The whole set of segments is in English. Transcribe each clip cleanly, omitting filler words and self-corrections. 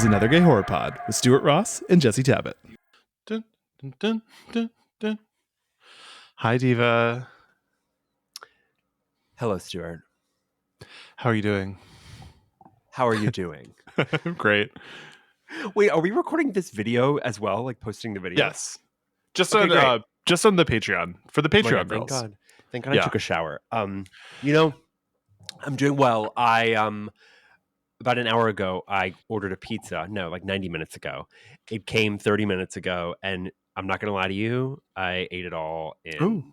Another Gay Horror Pod with Stuart Ross and Jesse Tabbitt. Dun, dun, dun, dun, dun. Hi, Diva. Hello, Stuart. How are you doing? How are you doing? I'm great. Wait, are we recording this video as well? Like posting the video? Yes. Just Okay, on great. just on the Patreon. For the Patreon God, girls. Thank God I took a shower. I'm doing well. I about an hour ago I ordered a pizza. No, like 90 minutes ago. It came 30 minutes ago, and I'm not gonna lie to you, I ate it all in Ooh.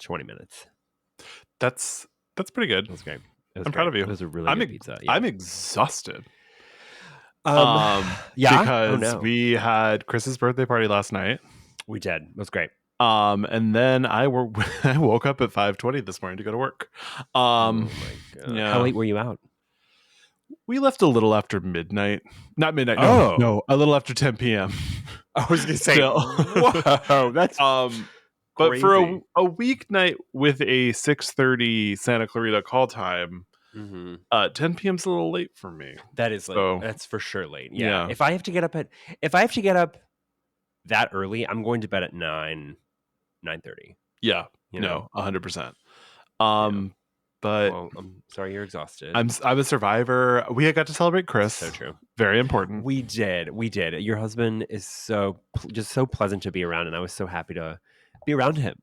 20 minutes. That's pretty good. It was great. I'm proud of you. It was a really good pizza. Yeah. I'm exhausted. Yeah. Because we had Chris's birthday party last night. We did. It was great. And then I woke up at 5:20 this morning to go to work. Oh my God. Yeah. How late were you out? We left a little after midnight. Not midnight. Oh. No, a little after 10 p.m. I was gonna say, whoa, that's but for crazy. a weeknight with a 6:30 Santa Clarita call time, 10 p.m. is a little late for me. That is late. So, That's for sure late. Yeah. yeah. If I have to get up that early, I'm going to bed at 9:30. Yeah. You know? 100%. But well, I'm sorry you're exhausted. I'm a survivor. We got to celebrate Chris. So true. Very important. We did. Your husband is so pleasant to be around, and I was so happy to be around him.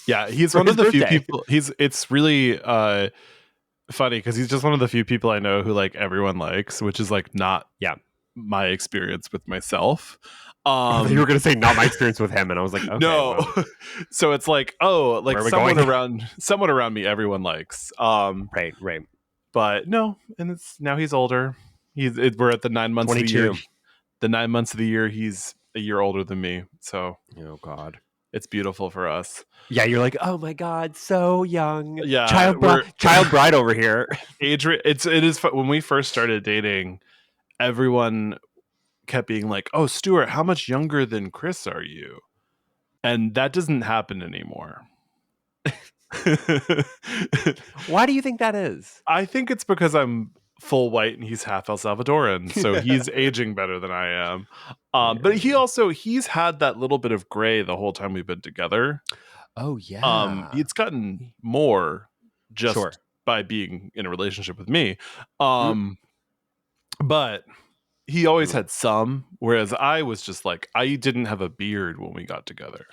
Yeah, he's one of the few people. It's really funny because he's just one of the few people I know who like everyone likes, which is like not my experience with myself. You were gonna say not my experience with him, and I was like, okay, no. well. So it's like, oh, like someone around me everyone likes. Right. But no, and now he's older. We're at the 9 months 22. of the year. The 9 months of the year, he's a year older than me. So oh God, it's beautiful for us. Yeah, you're like, oh my God, so young. Yeah, child bride over here. It is when we first started dating, everyone kept being like, "Oh, Stuart, how much younger than Chris are you?" And that doesn't happen anymore. Why do you think that is? I think it's because I'm full white and he's half El Salvadoran, so he's aging better than I am. But he's had that little bit of gray the whole time we've been together. Oh yeah. It's gotten more just by being in a relationship with me. But he always had some, whereas I was just like, I didn't have a beard when we got together.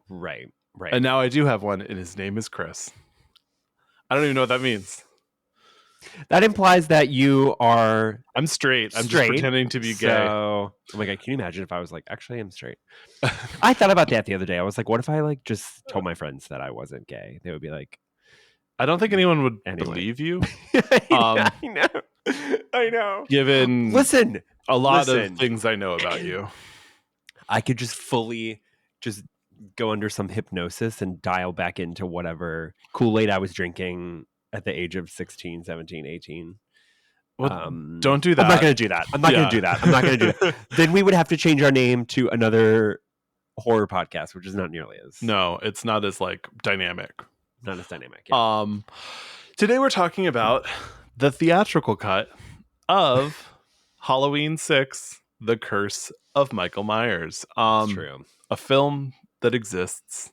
Right. And now I do have one, and his name is Chris. I don't even know what that means. That implies that you are... I'm straight. I'm just pretending to be gay. Oh my God, can you imagine if I was like, actually, I'm straight? I thought about that the other day. I was like, what if I like just told my friends that I wasn't gay? They would be like... I don't think anyone would believe you. I know. Given Listen, a lot of things I know about you. I could just fully just go under some hypnosis and dial back into whatever Kool-Aid I was drinking at the age of 16, 17, 18. Well, don't do that. I'm not going to do that. I'm not going to do that. Then we would have to change our name to another horror podcast, which is not nearly as... No, it's not as like dynamic. Not as dynamic. Yeah. Today we're talking about the theatrical cut of Halloween 6, The Curse of Michael Myers. That's true. A film that exists.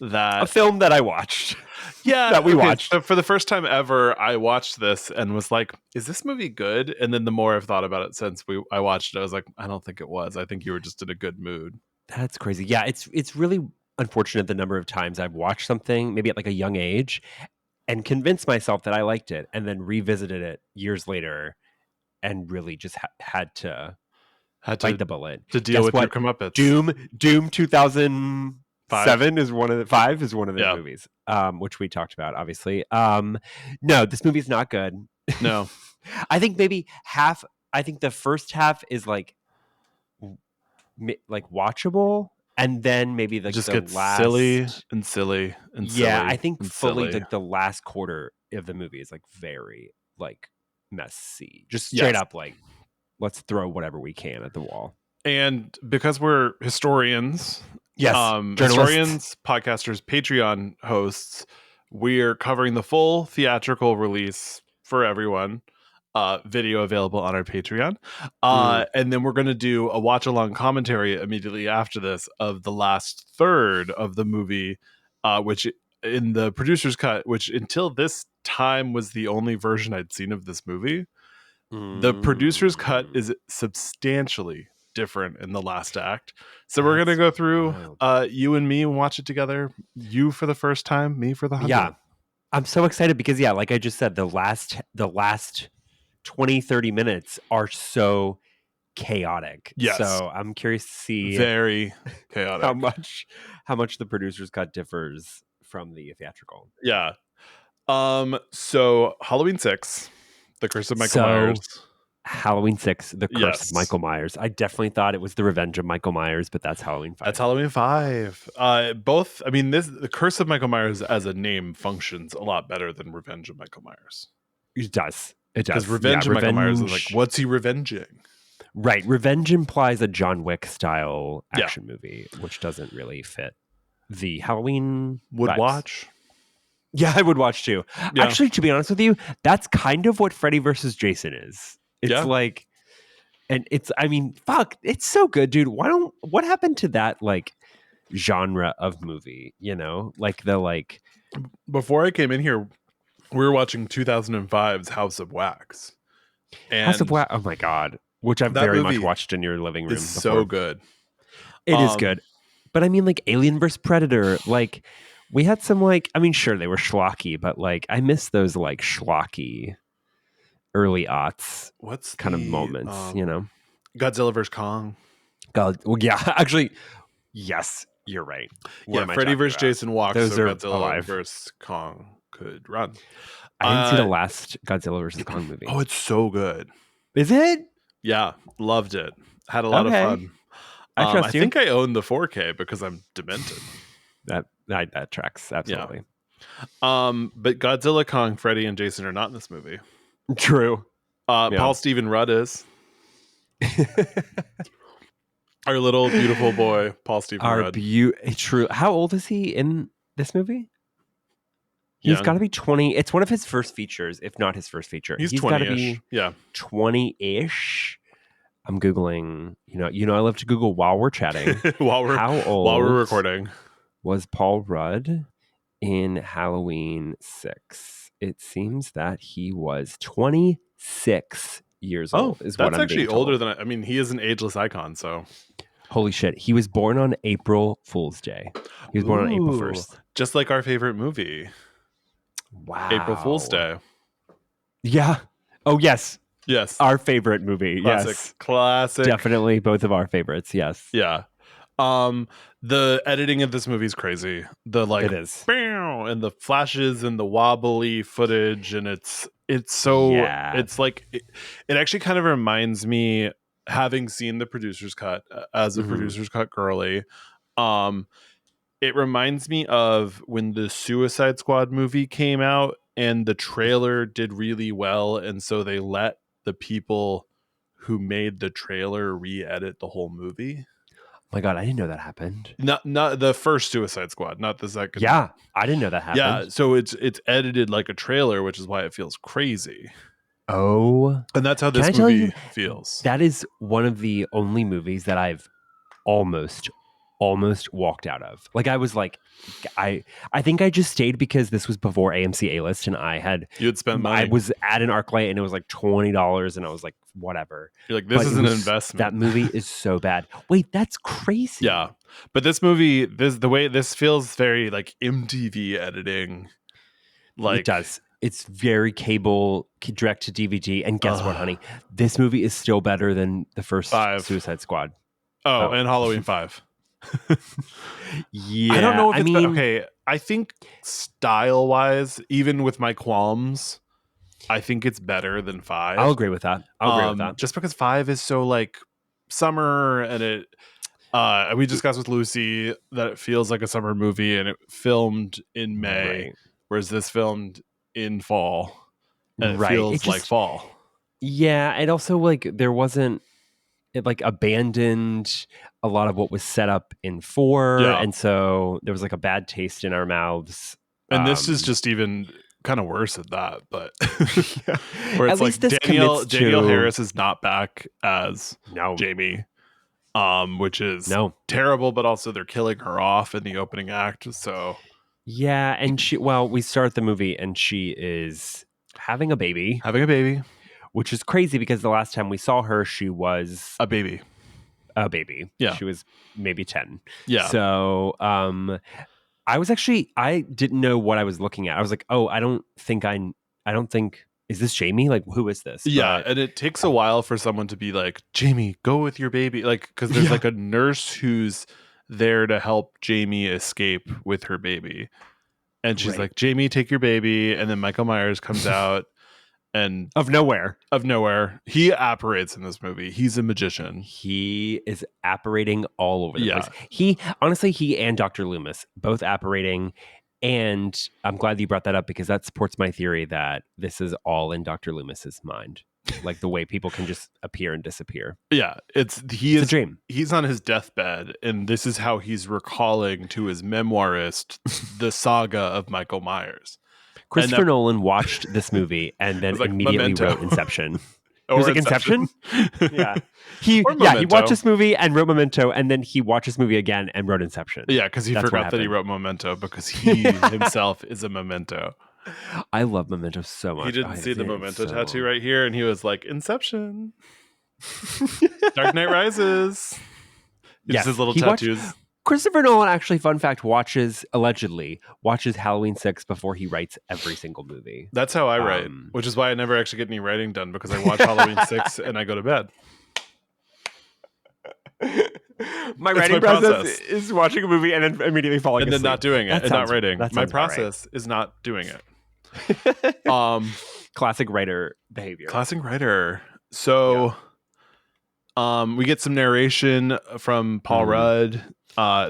A film that I watched. Yeah. That we watched. So for the first time ever, I watched this and was like, is this movie good? And then the more I've thought about it since I watched it, I was like, I don't think it was. I think you were just in a good mood. That's crazy. Yeah, it's really unfortunate the number of times I've watched something, maybe at like a young age, and convinced myself that I liked it, and then revisited it years later and really just had to bite the bullet. To deal with your comeuppance. Doom 2007 is one of the movies, which we talked about, obviously. No, this movie is not good. No. I think I think the first half is like watchable, and then maybe like just the gets last... silly. Yeah, I think fully like the last quarter of the movie is like very like messy. Just straight up like, let's throw whatever we can at the wall. And because we're historians, historians, podcasters, Patreon hosts, we're covering the full theatrical release for everyone. video available on our Patreon. Mm. And then we're going to do a watch along commentary immediately after this of the last third of the movie, which in the producer's cut, which until this time was the only version I'd seen of this movie. The producer's cut Mm. is substantially different in the last act. So we're going to That's go through wild. you and me and watch it together. You for the first time, me for the 100th. Yeah. I'm so excited because like I just said, the last 20-30 minutes are so chaotic. Yes. So I'm curious to see Very how chaotic. much the producer's cut differs from the theatrical. Yeah. So Halloween 6, The Curse of Michael So Myers. Halloween 6, The Curse of Yes. Michael Myers. I definitely thought it was The Revenge of Michael Myers, but that's Halloween 5. That's Halloween 5. Both, I mean, The Curse of Michael Myers as a name functions a lot better than Revenge of Michael Myers. It does. It does. Because Revenge Yeah, of Michael Myers is like, what's he revenging? Right. Revenge implies a John Wick style action movie, which doesn't really fit the Halloween Would vibes. watch. Yeah, I would watch too. Yeah. Actually, to be honest with you, that's kind of what Freddy versus Jason is. It's like, and it's, I mean, fuck, it's so good, dude. What happened to that like genre of movie? You know, like Before I came in here, we were watching 2005's House of Wax. And House of Wax. Oh my God. Which I've very much watched in your living room. It's so good. It is good. But I mean, like Alien vs. Predator, like we had some like, I mean, sure, they were schlocky, but like I miss those like schlocky early aughts kind of moments, you know? Godzilla vs. Kong. God, well, yeah, actually, yes, you're right. What Freddy vs. Jason walks, those so are Godzilla alive. vs. Kong could run. I didn't see the last Godzilla vs. Kong movie. Oh, it's so good. Is it? Yeah, loved it. Had a lot of fun. I trust you. I think I own the 4K because I'm demented. That tracks, absolutely. Yeah. But Godzilla, Kong, Freddy, and Jason are not in this movie. True. Paul Stephen Rudd is. Our little beautiful boy, Paul Stephen Rudd. True. How old is he in this movie? He's got to be 20. It's one of his first features, if not his first feature. He's 20-ish. Got to be 20-ish. I'm Googling, you know, I love to Google while we're chatting. How old while we're recording was Paul Rudd in Halloween 6? It seems that he was 26 years old. Is what I'm actually older than I mean, he is an ageless icon, so holy shit. He was born on April Fool's Day. He was born on April 1st. Just like our favorite movie. Wow. April Fool's Day. Yeah. Oh, yes. Yes. Our favorite movie. Classic. Yes. Classic. Definitely both of our favorites. Yes. Yeah. The editing of this movie is crazy. It is. And the flashes and the wobbly footage, and it's like it actually kind of reminds me, having seen the producer's cut as a producer's cut girly, it reminds me of when the Suicide Squad movie came out and the trailer did really well, and so they let the people who made the trailer re-edit the whole movie. Oh my God, I didn't know that happened. Not the first Suicide Squad, not the second. Yeah, I didn't know that happened. Yeah, so it's edited like a trailer, which is why it feels crazy. Oh. And that's how this movie feels. That is one of the only movies that I've almost walked out of. Like I was like, I think I just stayed because this was before AMC A-List, and you had spent money. I was at an ArcLight and it was like $20, and I was like, whatever. You're like, this is an investment. That movie is so bad. Wait, that's crazy. Yeah, but this movie, the way this feels very like MTV editing. Like it does. It's very cable, direct to DVD. And guess what, honey? This movie is still better than the first 5. Suicide Squad. Oh, and Halloween 5. Yeah, I don't know if okay. I think style wise, even with my qualms, I think it's better than 5. I'll agree with that. Just because 5 is so like summer, and it we discussed with Lucy that it feels like a summer movie, and it filmed in May, whereas this filmed in fall, and it feels like fall. Yeah, and also like there wasn't, it like abandoned a lot of what was set up in 4, and so there was like a bad taste in our mouths. And this is just even kind of worse at that, but Yeah. where At it's like least this Danielle commits to Harris is not back as no, Jamie, which is no. terrible, but also they're killing her off in the opening act. So Yeah, and we start the movie and she is having a baby, which is crazy because the last time we saw her, she was a baby. Yeah. She was maybe 10. Yeah. So, I didn't know what I was looking at. I was like, oh, I don't think, is this Jamie? Like, who is this? Yeah, But and it takes a while for someone to be like, Jamie, go with your baby. Like, because there's like a nurse who's there to help Jamie escape with her baby. And she's like, Jamie, take your baby. And then Michael Myers comes out and of nowhere. He apparates in this movie. He's a magician. He is apparating all over the place. He and Dr. Loomis both apparating. And I'm glad that you brought that up because that supports my theory that this is all in Dr. Loomis's mind. Like the way people can just appear and disappear. Yeah, it's a dream. He's on his deathbed, and this is how he's recalling to his memoirist the saga of Michael Myers. Christopher Nolan watched this movie and then immediately wrote Inception. He was like, Inception? Yeah. He watched this movie and wrote Memento, and then he watched this movie again and wrote Inception. Yeah, because he forgot that he wrote Memento because he himself is a memento. I love Memento so much. He didn't see the Memento tattoo right here, and he was like, Inception. Dark Knight Rises. Yes, his little tattoos. Christopher Nolan actually, fun fact, allegedly watches Halloween 6 before he writes every single movie. That's how I write, which is why I never actually get any writing done because I watch Halloween 6 and I go to bed. My writing process is watching a movie and then immediately falling asleep. And then not doing it and not writing. My process is not doing it. Classic writer behavior. Classic writer. So we get some narration from Paul Rudd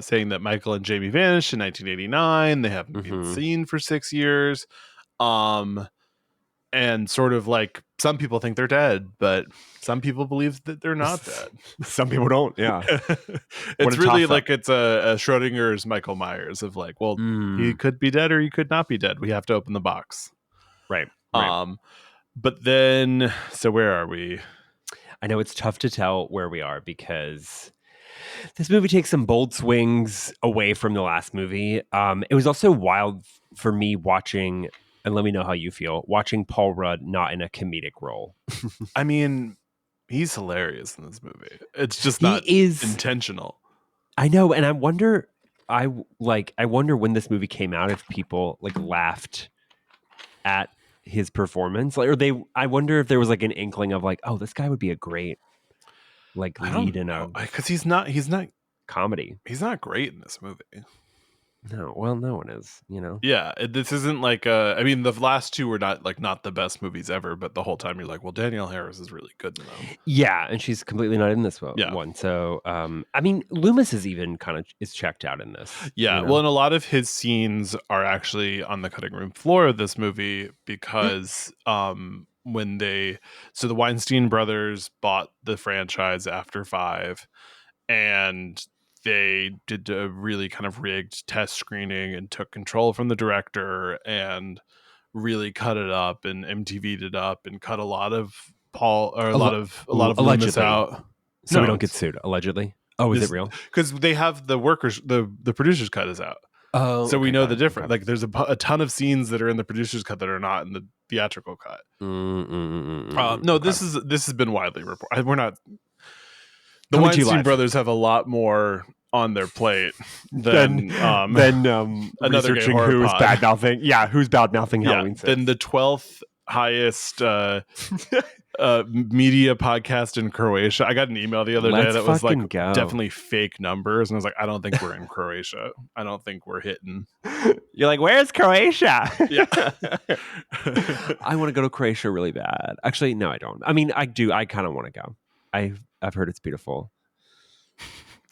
saying that Michael and Jamie vanished in 1989. They haven't been seen for 6 years. And sort of like some people think they're dead, but some people believe that they're not dead. Some people don't. Yeah. It's really like it's a Schrodinger's Michael Myers of like, well, he could be dead or he could not be dead. We have to open the box. Right. But then, so where are we? I know it's tough to tell where we are because this movie takes some bold swings away from the last movie. It was also wild for me watching, and let me know how you feel, watching Paul Rudd not in a comedic role. I mean, he's hilarious in this movie. It's just not intentional. I know, and I wonder when this movie came out if people like laughed at his performance, like, I wonder if there was like an inkling of like, oh, this guy would be a great like lead in a because he's not comedy. He's not great in this movie. No, well, no one is, you know. Yeah, this isn't like I mean, the last two were not the best movies ever, but the whole time you're like, well, Danielle Harris is really good in them. Yeah, and she's completely not in this one. So, I mean, Loomis is even kind of is checked out in this. Yeah, well, and a lot of his scenes are actually on the cutting room floor of this movie because when the Weinstein brothers bought the franchise after 5, and they did a really kind of rigged test screening and took control from the director and really cut it up and MTV'd it up and cut a lot of a lot of Loomis out. So we don't get sued, allegedly. Oh, is it real? Because they have the producer's cut is out. Oh, so we know the difference. Okay. Like there's a ton of scenes that are in the producer's cut that are not in the theatrical cut. No, this has been widely reported. We're not. The Weinstein brothers have a lot more on their plate than another researching who's bad mouthing. Yeah, who's bad mouthing Halloween 6. Then the 12th highest media podcast in Croatia. I got an email the other day that was like definitely fake numbers, and I was like, I don't think we're in Croatia. I don't think we're hitting. You're like, where's Croatia? Yeah. I want to go to Croatia really bad. Actually, no, I don't. I mean, I do. I kind of want to go. I've heard it's beautiful.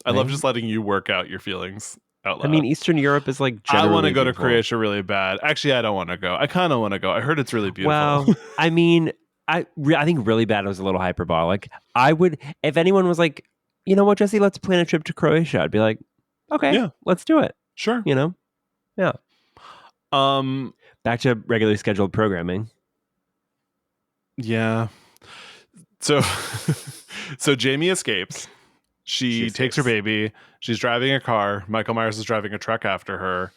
I love just letting you work out your feelings out loud. I mean, Eastern Europe is like I want to go to Croatia really bad. Actually, I don't want to go. I kind of want to go. I heard it's really beautiful. Well, I mean, I think really bad was a little hyperbolic. I would, if anyone was like, you know what, Jesse, let's plan a trip to Croatia. I'd be like, okay, let's do it. Sure. You know? Yeah. Back to regularly scheduled programming. Yeah. So so Jamie escapes. She takes her baby. She's driving a car. Michael Myers is driving a truck after her.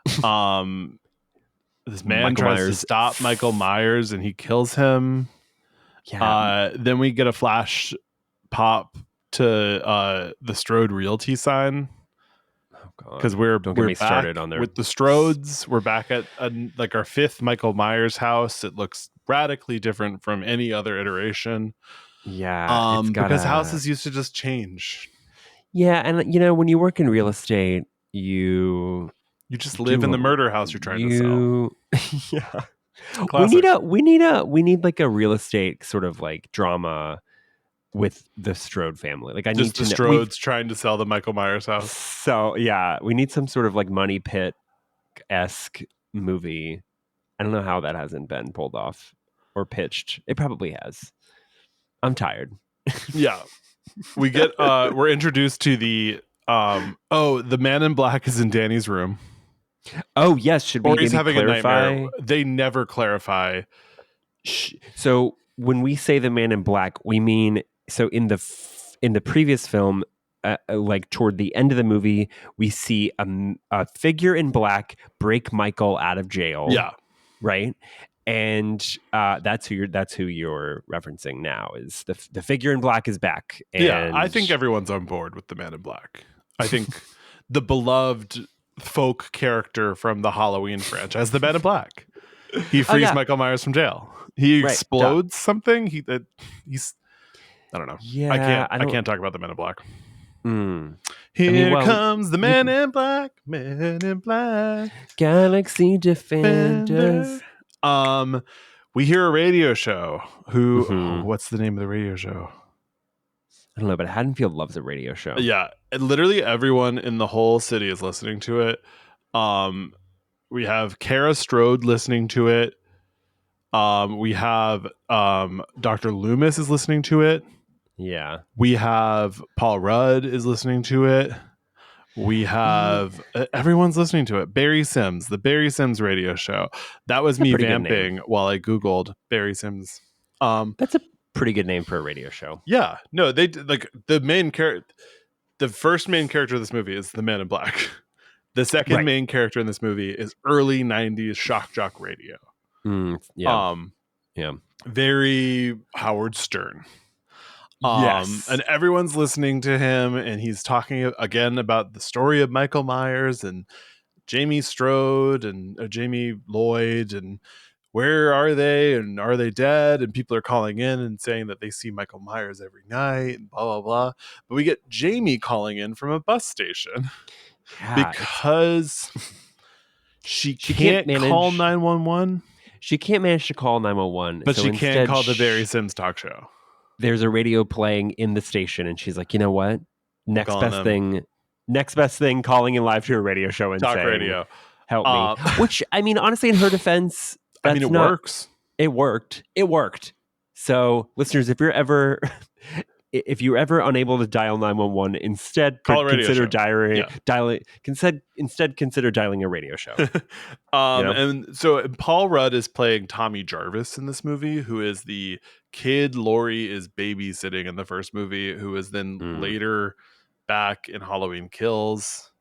This man tries to stop Michael Myers and he kills him. Yeah. Then we get a flash pop to the Strode Realty sign. Oh God! Because we're back started on with the Strodes. We're back at like our fifth Michael Myers house. It looks radically different from any other iteration. Yeah, because houses used to just change. Yeah, and when you work in real estate, you just live in the murder house you're trying to sell. Yeah. Classic. We need like a real estate sort of like drama with the Strode family. Like I need to know Strode's trying to sell the Michael Myers house. So yeah, we need some sort of like Money Pit-esque movie. I don't know how that hasn't been pulled off or pitched. It probably has. I'm tired. Yeah. We get we're introduced to the the man in black is in Danny's room. Oh yes, should we he's having clarify? A nightmare. They never clarify. So when we say the man in black, we mean so in the previous film, like toward the end of the movie, we see a figure in black break Michael out of jail. Yeah, right. And that's who you're referencing now. Is the figure in black is back? And yeah, I think everyone's on board with the man in black. I think the beloved folk character from the Halloween franchise, the man in black. He frees Michael Myers from jail. He explodes something. He's I don't know. Yeah, I can't talk about the Men in Black. Here comes the Man in Black. Man in Black. Galaxy Defenders. We hear a radio show. What's the name of the radio show? I don't know, but Haddonfield loves a radio show. Yeah, literally everyone in the whole city is listening to it. We have Kara Strode listening to it. We have Dr. Loomis is listening to it. Yeah. We have Paul Rudd is listening to it. We have everyone's listening to it. Barry Sims, the Barry Sims radio show. That was me vamping while I Googled Barry Sims. That's a pretty good name for a radio show. Yeah. No, they like the main character. The first main character of this movie is the Man in Black. The second main character in this movie is early 90s shock jock radio. Yeah. Very Howard Stern. Yes. And everyone's listening to him, and he's talking again about the story of Michael Myers and Jamie Strode and Jamie Lloyd and where are they and are they dead? And people are calling in and saying that they see Michael Myers every night and blah, blah, blah. But we get Jamie calling in from a bus station because she can't call 911. She can't manage to call 911. But she can call the Barry Sims talk show. There's a radio playing in the station, and she's like, you know what? Next best thing, calling in live to a radio show and talk saying, radio. Help me. Which, I mean, honestly, in her defense, works. It worked. So, listeners, if you're ever unable to dial 911, instead consider dialing a radio show. And so Paul Rudd is playing Tommy Jarvis in this movie, who is the kid Laurie is babysitting in the first movie, who is then later back in Halloween Kills.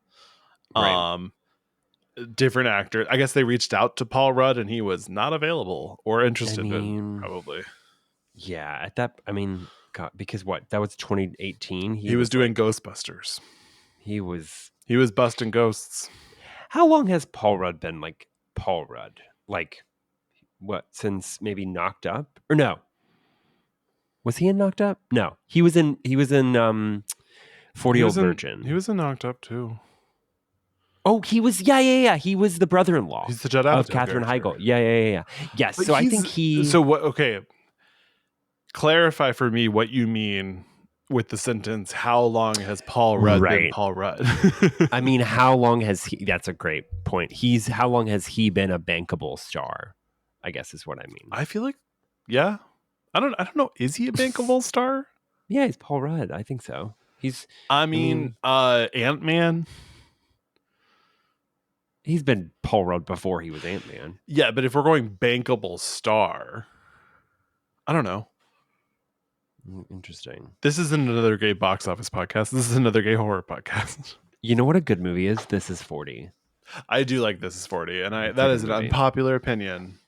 Different actor. I guess they reached out to Paul Rudd and he was not available or interested in, probably. Yeah, at that, I mean, God, because what? That was 2018. He was doing Ghostbusters. He was busting ghosts. How long has Paul Rudd been like Paul Rudd? Like what? Since maybe Knocked Up? Or no? Was he in Knocked Up? No, he was in 40 Year Old Virgin. He was in Knocked Up too. Oh, he was. Yeah. He was the brother-in-law. He's the Judd of Katherine Heigl. Yeah. Yes. But so I think he. So what? Okay. Clarify for me what you mean with the sentence, how long has Paul Rudd been Paul Rudd? I mean, how long has he, that's a great point. How long has he been a bankable star? I guess is what I mean. I feel like, yeah. I don't know. Is he a bankable star? Yeah, he's Paul Rudd. I think so. Ant-Man. He's been Paul Rudd before he was Ant-Man. Yeah, but if we're going bankable star, I don't know. Interesting. This isn't another gay box office podcast. This is another gay horror podcast. You know what a good movie is? This Is 40. I do like This Is 40, and It's that a is good an movie. unpopular opinion.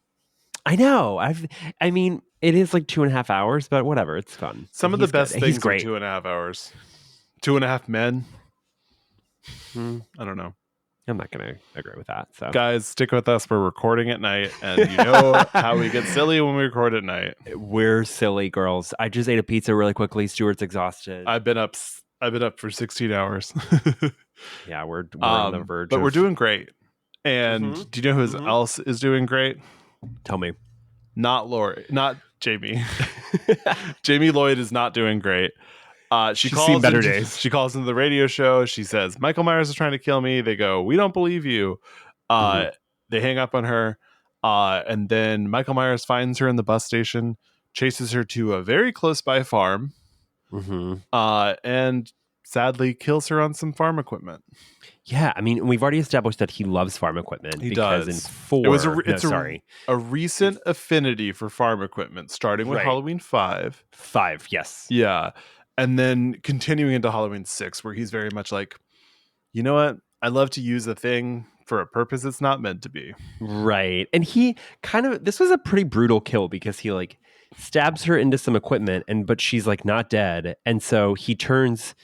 I know. I mean, it is like 2.5 hours, but whatever. It's fun. Some of the best He's things are great. 2.5 hours. 2.5 Men. Hmm. I don't know. I'm not going to agree with that. So, Guys, stick with us. We're recording at night, and you know how we get silly when we record at night. We're silly girls. I just ate a pizza really quickly. Stuart's exhausted. I've been up for 16 hours. Yeah, we're on the verge. But we're doing great. And Mhm. do you know who else is doing great? Tell me. Not Lori, not Jamie. Jamie Lloyd is not doing great. She's seen better days. She calls into the radio show. She says, Michael Myers is trying to kill me. They go, we don't believe you. They hang up on her. And then Michael Myers finds her in the bus station, chases her to a very close by farm, and sadly kills her on some farm equipment. Yeah, I mean, we've already established that he loves farm equipment. He because does. In 4, It's a recent affinity for farm equipment, starting with Halloween 5. 5, yes. Yeah. And then continuing into Halloween 6, where he's very much like, you know what? I love to use a thing for a purpose it's not meant to be. Right. And he this was a pretty brutal kill because he like stabs her into some equipment but she's like not dead. And so he turns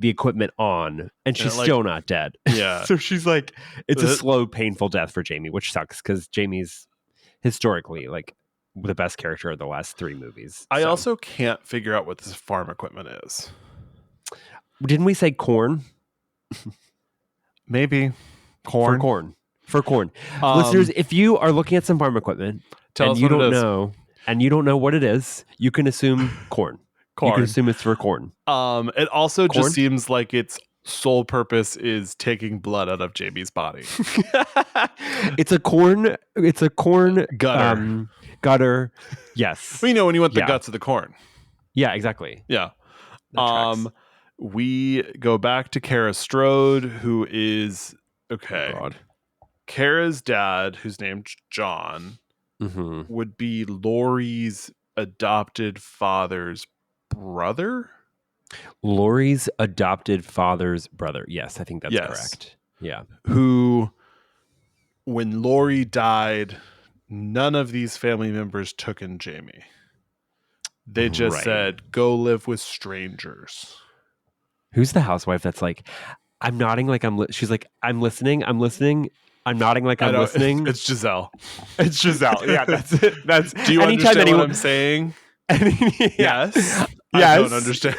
the equipment on and she's still not dead. Yeah. So she's like, it's a slow, painful death for Jamie, which sucks because Jamie's historically like the best character of the last 3 movies. I also can't figure out what this farm equipment is. Didn't we say corn? Maybe. For corn. Listeners, if you are looking at some farm equipment and you don't know what it is, you can assume corn. You can assume it's for corn. It also just seems like its sole purpose is taking blood out of Jamie's body. It's a corn gutter. Gutter. Yes. Well, you know when you want the guts of the corn. Yeah, exactly. Yeah. We go back to Kara Strode, who is Kara's dad, who's named John, would be Laurie's adopted father's brother. Laurie's adopted father's brother. Yes, I think that's correct. Yeah. Who, when Laurie died, none of these family members took in Jamie. They just said, go live with strangers. Who's the housewife that's like, I'm nodding like she's like, I'm listening. I'm nodding like I'm listening. It's Giselle. It's Giselle. Yeah, that's it. Do you understand what I'm saying? Yes. I don't understand.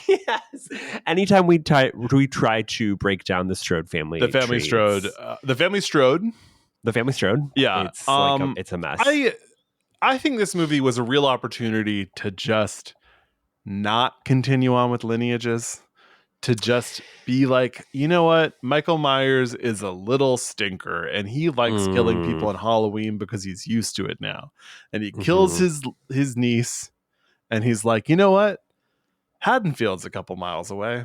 Yes. Anytime we try to break down the Strode family. The family Strode. The family Strode. Yeah. It's it's a mess. I think this movie was a real opportunity to just not continue on with lineages. To just be like, you know what? Michael Myers is a little stinker and he likes killing people on Halloween because he's used to it now. And he kills his niece and he's like, you know what? Haddonfield's a couple miles away.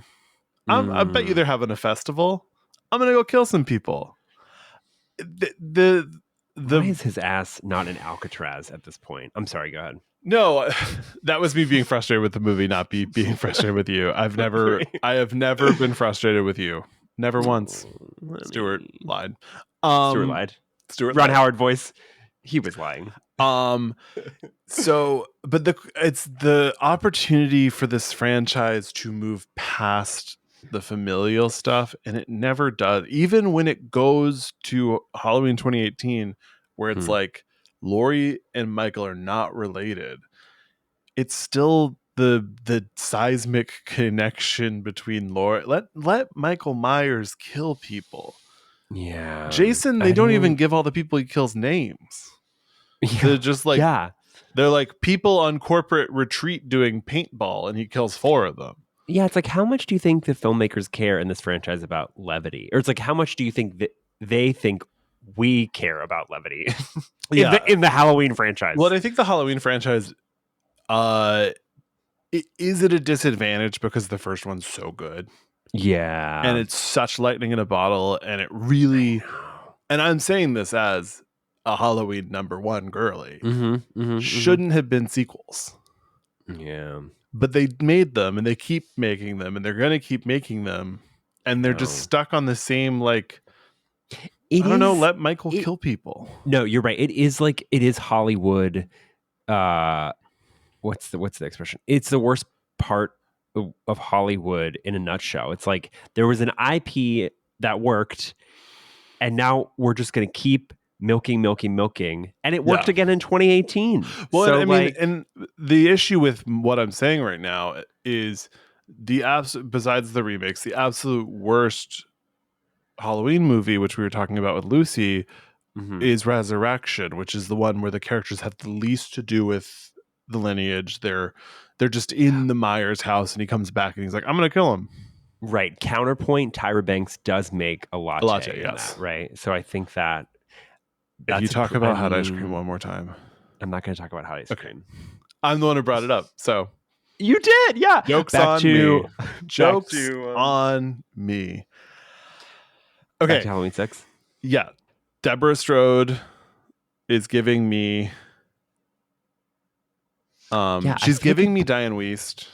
I bet you they're having a festival. I'm going to go kill some people. Why is his ass not in Alcatraz at this point? I'm sorry, go ahead. No, that was me being frustrated with the movie, not being frustrated with you. I have never been frustrated with you. Never once. Stuart lied. Stuart lied. Ron Howard voice. He was lying. So, but it's the opportunity for this franchise to move past the familial stuff, and it never does. Even when it goes to Halloween 2018, where it's like Laurie and Michael are not related, it's still the seismic connection between Laurie. Let Michael Myers kill people. Yeah, Jason, they don't even give all the people he kills names. Yeah. They're just like, they're like people on corporate retreat doing paintball, and he kills 4 of them. Yeah, it's like, how much do you think the filmmakers care in this franchise about levity? Or it's like, how much do you think that they think we care about levity in the Halloween franchise? Well, I think the Halloween franchise, is it a disadvantage because the first one's so good? Yeah. And it's such lightning in a bottle, and it really and I'm saying this as a Halloween #1 girly, Mm-hmm. shouldn't have been sequels. Yeah. But they made them, and they keep making them, and they're going to keep making them. And they're just stuck on the same, like, I don't know, let Michael kill people. No, you're right. It is Hollywood. What's the expression? It's the worst part of Hollywood in a nutshell. It's like there was an IP that worked, and now we're just going to keep milking, and it worked again in 2018. Well, so and, I mean, and the issue with what I'm saying right now is besides the remakes, the absolute worst Halloween movie, which we were talking about with Lucy, is Resurrection, which is the one where the characters have the least to do with the lineage. They're just in the Myers house, and he comes back and he's like, I'm gonna kill him. Right. Counterpoint, Tyra Banks does make a latte, yes. that, right? So I think that if you talk about hot ice cream one more time. I'm not going to talk about hot ice cream. I'm the one who brought it up, so you did, yeah. Jokes on me. Jokes on me. Okay. Back to Halloween 6. Yeah. Deborah Strode is giving me she's giving me Diane Wiest.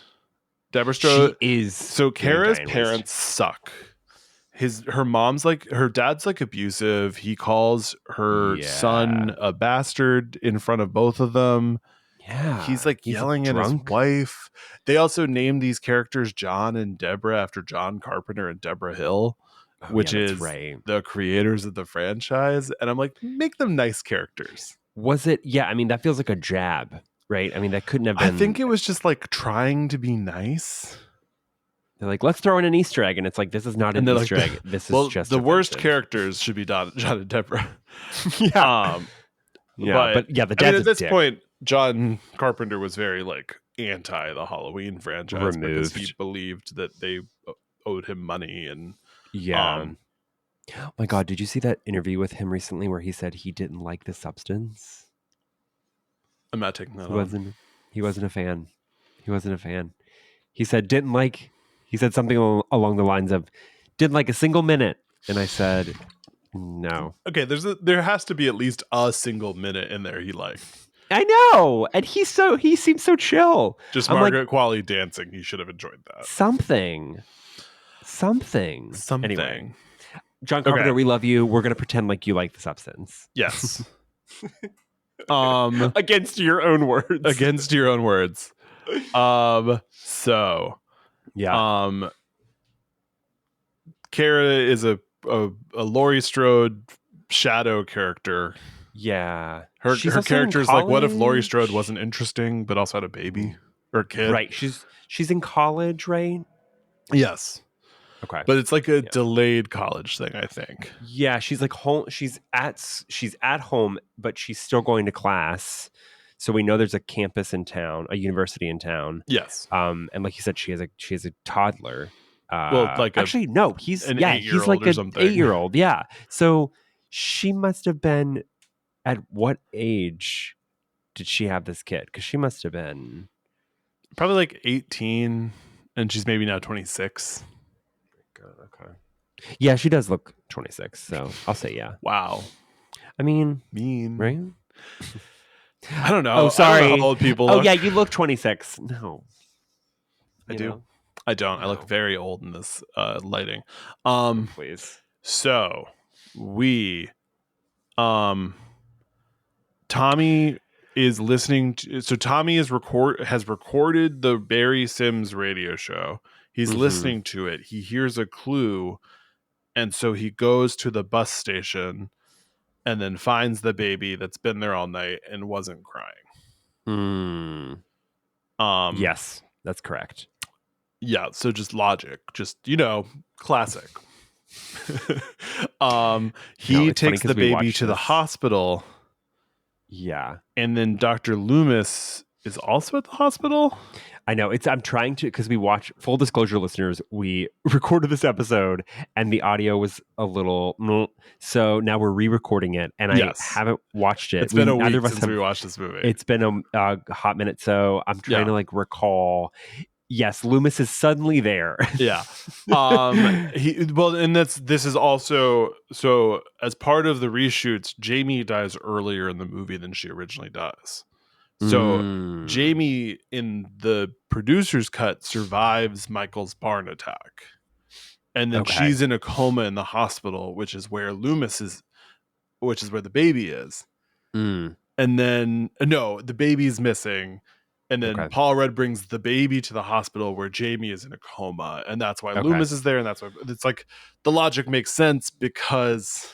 Deborah Strode is so Kara's parents suck. Her mom's her dad's abusive. He calls her son a bastard in front of both of them. Yeah. He's yelling at his wife. They also named these characters John and Deborah after John Carpenter and Deborah Hill, which is the creators of the franchise. And I'm like, make them nice characters. Was it? Yeah. I mean, that feels like a jab, right? I mean, that couldn't have been. I think it was just trying to be nice. They're like, let's throw in an Easter egg. And it's like, this is not an Easter egg. This is just the worst characters should be John and Deborah. Yeah. But the dad's at this point, John Carpenter was very anti the Halloween franchise because he believed that they owed him money. And oh my God, did you see that interview with him recently where he said he didn't like the substance? I'm not taking that. He wasn't a fan. He said he said something along the lines of didn't like a single minute. And I said, no. Okay, there has to be at least a single minute in there he liked. I know. And he seems so chill. Just Margaret Qualley dancing. He should have enjoyed that. Something. Anyway, John Carpenter, we love you. We're going to pretend like you like the substance. Yes. Against your own words. So yeah. Kara is a Laurie Strode shadow character. Yeah. Her character is what if Laurie Strode wasn't interesting but also had a baby or a kid? Right. She's in college, right? Yes. Okay. But it's a delayed college thing, I think. Yeah, she's home. She's at home, but she's still going to class. So we know there's a campus in town, a university in town. Yes. And like you said, she has a toddler. Actually, no, he's an 8-year-old like or something. 8-year-old. Yeah. So she must have been at what age did she have this kid? Because she must have been probably 18, and she's maybe now 26. Okay. Yeah, she does look 26, so I'll say yeah. Wow. I mean, mean, right? I don't know. Oh, sorry. I don't know how old people look. Oh, yeah, you look 26. No. I do. I don't. No. I look very old in this lighting. Please. So, we Tommy is listening to, so Tommy has recorded the Barry Sims radio show. He's listening to it. He hears a clue, and so he goes to the bus station and then finds the baby that's been there all night and wasn't crying. Yes, that's correct. Yeah, so just logic, just classic. He takes the baby to the hospital. Yeah. And then Dr. Loomis is also at the hospital. I know. I'm trying to, because full disclosure, listeners, we recorded this episode and the audio was a little, so now we're re-recording it, and I haven't watched it. It's been a week since we watched this movie. It's been a hot minute, so I'm trying to recall. Yes, Loomis is suddenly there. Yeah. And this is also, so as part of the reshoots, Jamie dies earlier in the movie than she originally does. So Jamie in the producer's cut survives Michael's barn attack. And then Okay. she's in a coma in the hospital, which is where the baby is. Mm. And then no, the baby's missing. And then Okay. Paul Rudd brings the baby to the hospital where Jamie is in a coma, and that's why Okay. Loomis is there, and that's why it's like the logic makes sense because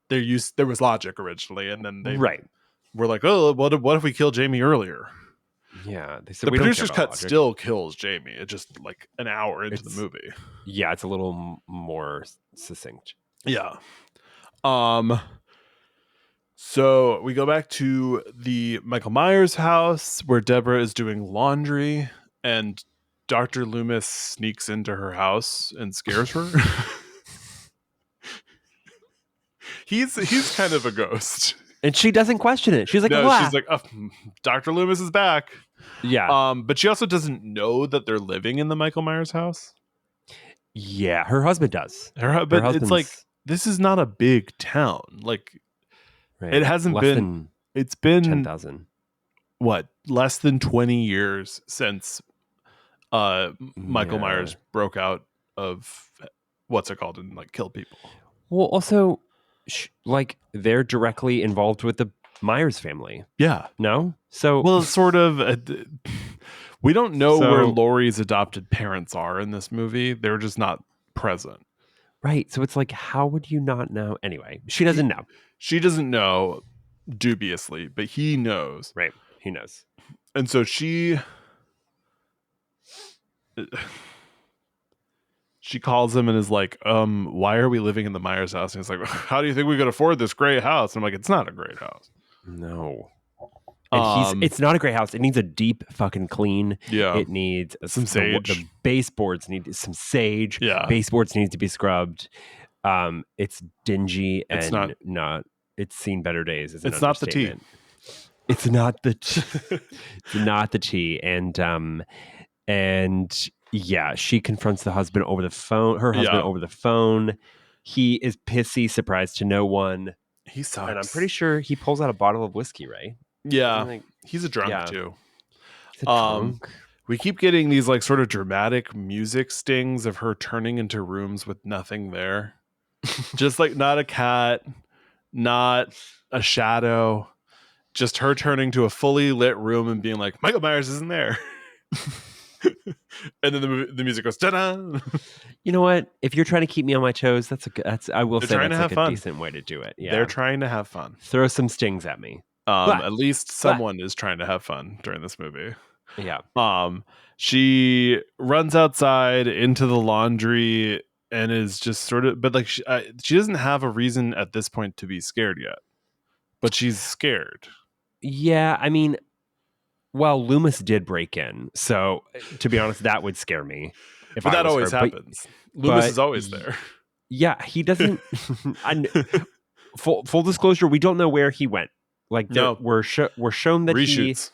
there was logic originally, and then they Right. were like, oh, what if we kill Jamie earlier? Yeah, they said The we don't care producer's about cut logic. still kills Jamie. It just like an hour into the movie. Yeah, it's a little more succinct. Yeah. So we go back to the Michael Myers house where Deborah is doing laundry, and Dr. Loomis sneaks into her house and scares her. he's kind of a ghost. And she doesn't question it. She's like, No, "Wah." she's like, oh, Dr. Loomis is back. Yeah. But she also doesn't know that they're living in the Michael Myers house. Yeah, her husband does. But it's like, this is not a big town. Like, right. It hasn't been. It's been 10,000. What, less than 20 years since Michael Myers broke out of what's it called and like killed people. Well, also, like they're directly involved with the Myers family. Yeah. No? So well, sort of. We don't know where Laurie's adopted parents are in this movie. They're just not present. Right. So it's like, how would you not know? Anyway, she doesn't know. She doesn't know, dubiously, but he knows. Right. He knows. And so she calls him and is like, why are we living in the Myers house? And he's like, how do you think we could afford this great house? And I'm like, it's not a great house. No. And it's not a great house. It needs a deep fucking clean. Yeah. It needs some sage. The baseboards need some sage. Yeah. Baseboards need to be scrubbed. It's dingy it's and not it's seen better days. It's not the tea. It's not the it's not the tea. And yeah, she confronts the husband over the phone. Her husband over the phone. He is pissy, surprised to no one. He sucks. And I'm pretty sure he pulls out a bottle of whiskey, right? Yeah. He's a drunk too. He's a drunk. We keep getting these like sort of dramatic music stings of her turning into rooms with nothing there. Just like not a cat, not a shadow, just her turning to a fully lit room and being like, Michael Myers isn't there. And then the music goes, ta-da! You know what? If you're trying to keep me on my toes, I will say that's like a decent way to do it. Yeah. They're trying to have fun. Throw some stings at me. At least someone is trying to have fun during this movie. Yeah. She runs outside into the laundry and is just sort of, but like she doesn't have a reason at this point to be scared yet, but she's scared. Yeah, I mean, well, Loomis did break in, so to be honest, that would scare me. But that always happens. Loomis is always there. Yeah, he doesn't. Full disclosure, we don't know where he went. Like, no, we're shown that reshoots.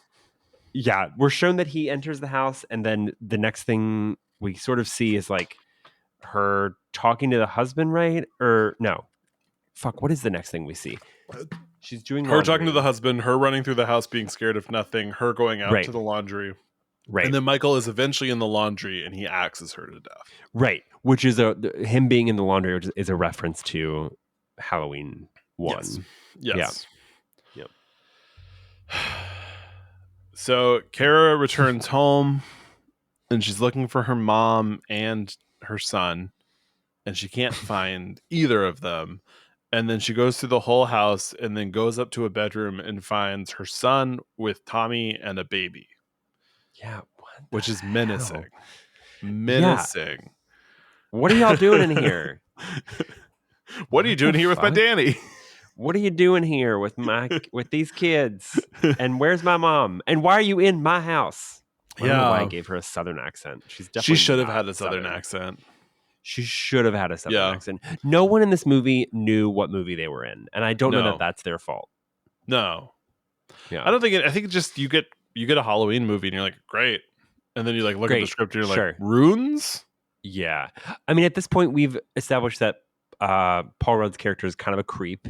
We're shown that he enters the house, and then the next thing we sort of see is like her talking to the husband, right? Or no, fuck. What is the next thing we see? She's doing her laundry. Talking to the husband, her running through the house, being scared of nothing, her going out to the laundry, right? And then Michael is eventually in the laundry, and he axes her to death, right? Which is him being in the laundry, which is a reference to Halloween 1. Yes. Yeah. Yep. So Kara returns home, and she's looking for her mom and her son, and she can't find either of them. And then she goes through the whole house and then goes up to a bedroom and finds her son with Tommy and a baby. Yeah. Which is menacing. Menacing. Yeah. What are y'all doing in here? What are you doing here with my Danny? What are you doing here with these kids? And where's my mom? And why are you in my house? I don't know why I gave her a southern accent. She should have had a southern accent. She should have had a southern accent. No one in this movie knew what movie they were in, and I don't know that that's their fault. No. Yeah. I don't think I think just you get a Halloween movie and you're like, great. And then you like look at the Great. script and you're like, Sure. runes? Yeah. I mean, at this point, we've established that Paul Rudd's character is kind of a creep